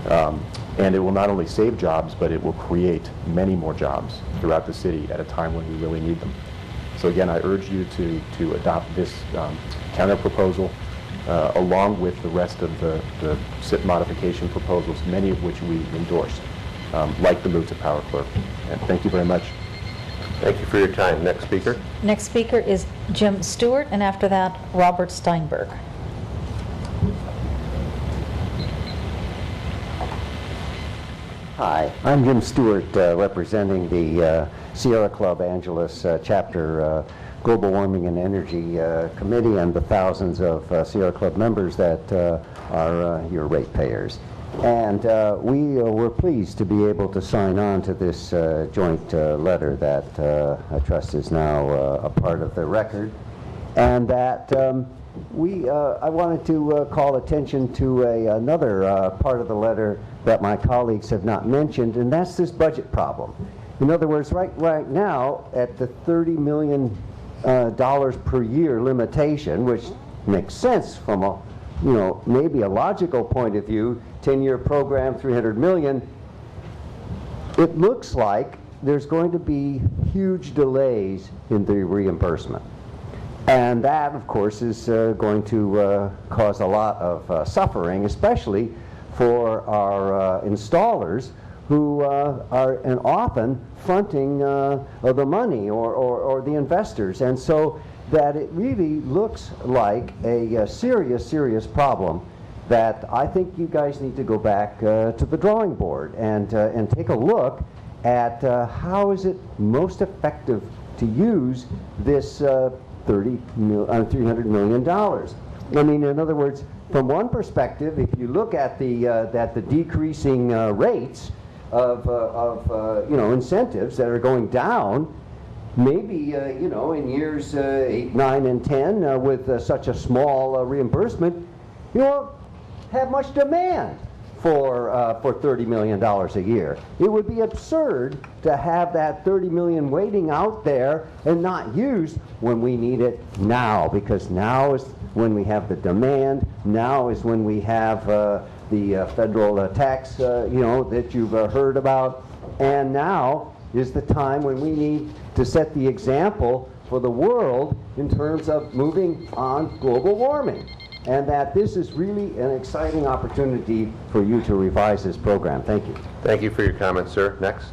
And it will not only save jobs, but it will create many more jobs throughout the city at a time when we really need them. So again, I urge you to adopt this counter proposal along with the rest of the SIP modification proposals, many of which we endorsed, like the move to Power Clerk. And thank you very much. Thank you for your time. Next speaker. Next speaker is Jim Stewart, and after that, Robert Steinberg. Hi, I'm Jim Stewart, representing the Sierra Club Angeles Chapter Global Warming and Energy Committee and the thousands of Sierra Club members that are your ratepayers. And we were pleased to be able to sign on to this joint letter that I trust is now a part of the record, and that I wanted to call attention to another part of the letter that my colleagues have not mentioned, and that's this budget problem. In other words, right now, at the $30 million per year limitation, which makes sense from a, maybe a logical point of view, 10-year program, $300 million, it looks like there's going to be huge delays in the reimbursement. And that, of course, is going to cause a lot of suffering, especially for our installers who are often fronting the money or the investors. And so that it really looks like a serious problem that I think you guys need to go back to the drawing board and take a look at how is it most effective to use this $300 million. I mean, in other words, from one perspective, if you look at the decreasing rates of incentives that are going down, maybe in years 8, 9, and 10 with such a small reimbursement, you won't have much demand for $30 million a year. It would be absurd to have that $30 million waiting out there and not used when we need it now, because now is when we have the demand, now is when we have the federal tax, that you've heard about, and now is the time when we need to set the example for the world in terms of moving on global warming. And that this is really an exciting opportunity for you to revise this program. Thank you. Thank you for your comments, sir. Next.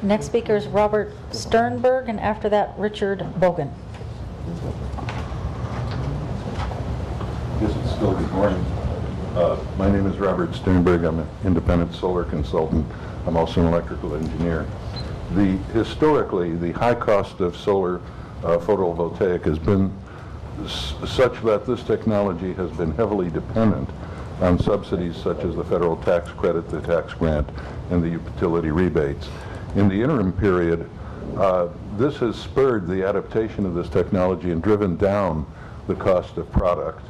Next speaker is Robert Sternberg, and after that, Richard Bogan. Yes, it's still good morning. My name is Robert Sternberg. I'm an independent solar consultant. I'm also an electrical engineer. Historically, the high cost of solar photovoltaic has been such that this technology has been heavily dependent on subsidies such as the federal tax credit, the tax grant, and the utility rebates. In the interim period, this has spurred the adaptation of this technology and driven down the cost of product.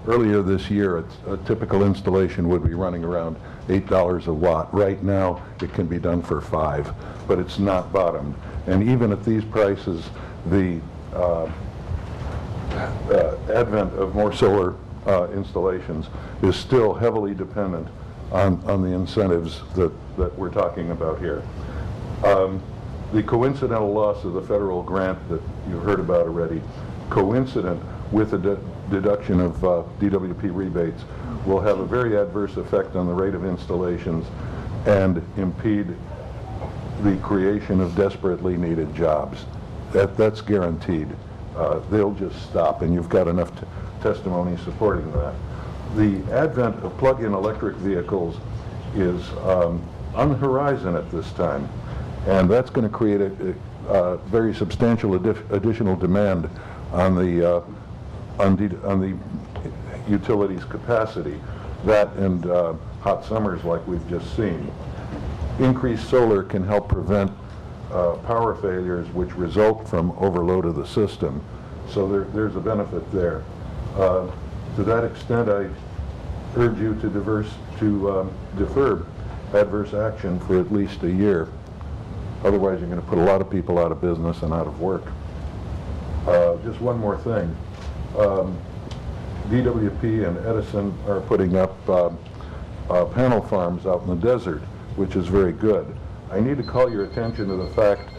Earlier this year, a typical installation would be running around $8 a watt. Right now, it can be done for $5, but it's not bottomed. And even at these prices, the advent of more solar installations is still heavily dependent on the incentives that we're talking about here. The coincidental loss of the federal grant that you heard about already, coincident with the deduction of DWP rebates, will have a very adverse effect on the rate of installations and impede the creation of desperately needed jobs. That's guaranteed. They'll just stop, and you've got enough testimony supporting that. The advent of plug-in electric vehicles is on the horizon at this time, and that's going to create a very substantial additional demand on the utilities capacity. That and hot summers like we've just seen. Increased solar can help prevent power failures which result from overload of the system. So there's a benefit there. To that extent, I urge you to defer adverse action for at least a year. Otherwise, you're going to put a lot of people out of business and out of work. Just one more thing. DWP and Edison are putting up panel farms out in the desert, which is very good. I need to call your attention to the fact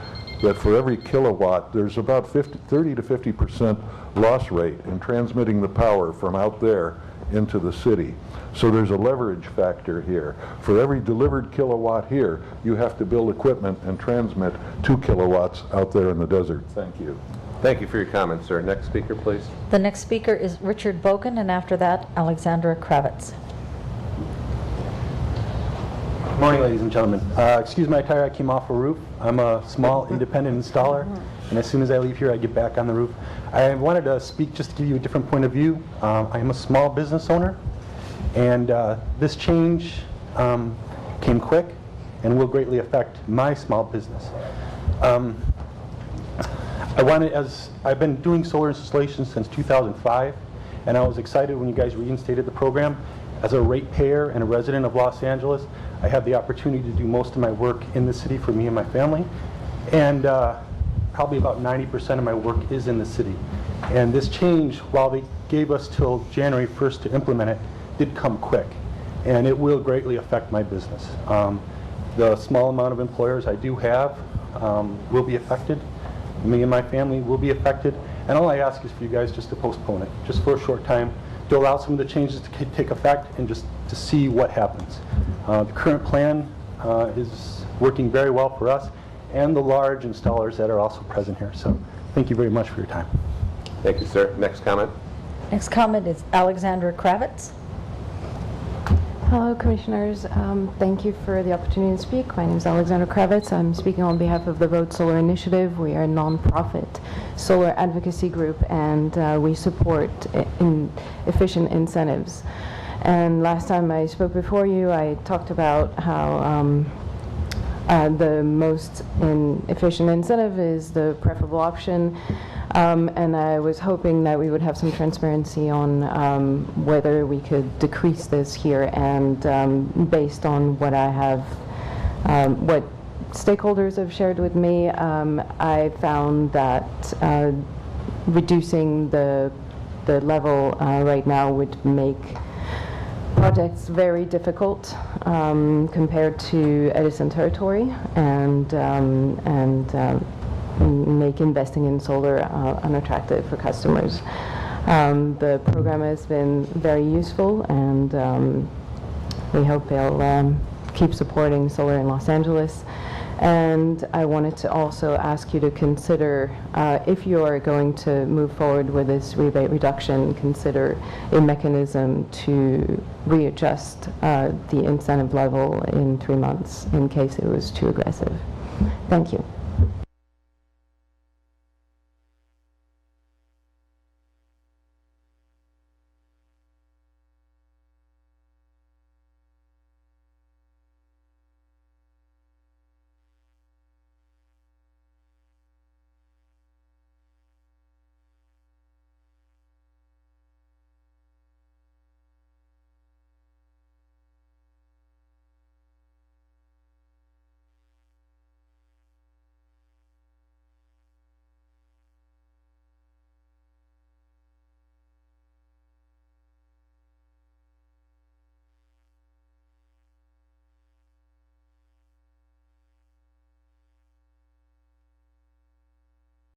that for every kilowatt, there's about 30 to 50% loss rate in transmitting the power from out there into the city. So there's a leverage factor here. For every delivered kilowatt here, you have to build equipment and transmit 2 kilowatts out there in the desert. Thank you. Thank you for your comments, sir. Next speaker, please. The next speaker is Richard Bogan, and after that, Alexandra Kravitz. Good morning, ladies and gentlemen. Excuse my attire, I came off a roof. I'm a small independent installer, and as soon as I leave here, I get back on the roof. I wanted to speak just to give you a different point of view. I am a small business owner, and this change came quick and will greatly affect my small business. I've been doing solar installations since 2005, and I was excited when you guys reinstated the program. As a ratepayer and a resident of Los Angeles, I have the opportunity to do most of my work in the city for me and my family, and probably about 90% of my work is in the city. And this change, while they gave us till January 1st to implement it, did come quick, and it will greatly affect my business. The small amount of employers I do have will be affected. Me and my family will be affected, and all I ask is for you guys just to postpone it, just for a short time, to allow some of the changes to take effect and just to see what happens. The current plan is working very well for us and the large installers that are also present here. So thank you very much for your time. Thank you, sir. Next comment. Next comment is Alexandra Kravitz. Hello, Commissioners. Thank you for the opportunity to speak. My name is Alexandra Kravitz. I'm speaking on behalf of the Vote Solar Initiative. We are a nonprofit solar advocacy group, and we support efficient incentives. And last time I spoke before you, I talked about how the most efficient incentive is the preferable option. And I was hoping that we would have some transparency on whether we could decrease this here. And based on what I have, what stakeholders have shared with me, I found that reducing the level right now would make projects very difficult compared to Edison territory, and make investing in solar unattractive for customers. The program has been very useful, and we hope they'll keep supporting solar in Los Angeles. And I wanted to also ask you to consider, if you are going to move forward with this rebate reduction, consider a mechanism to readjust the incentive level in 3 months in case it was too aggressive. Thank you.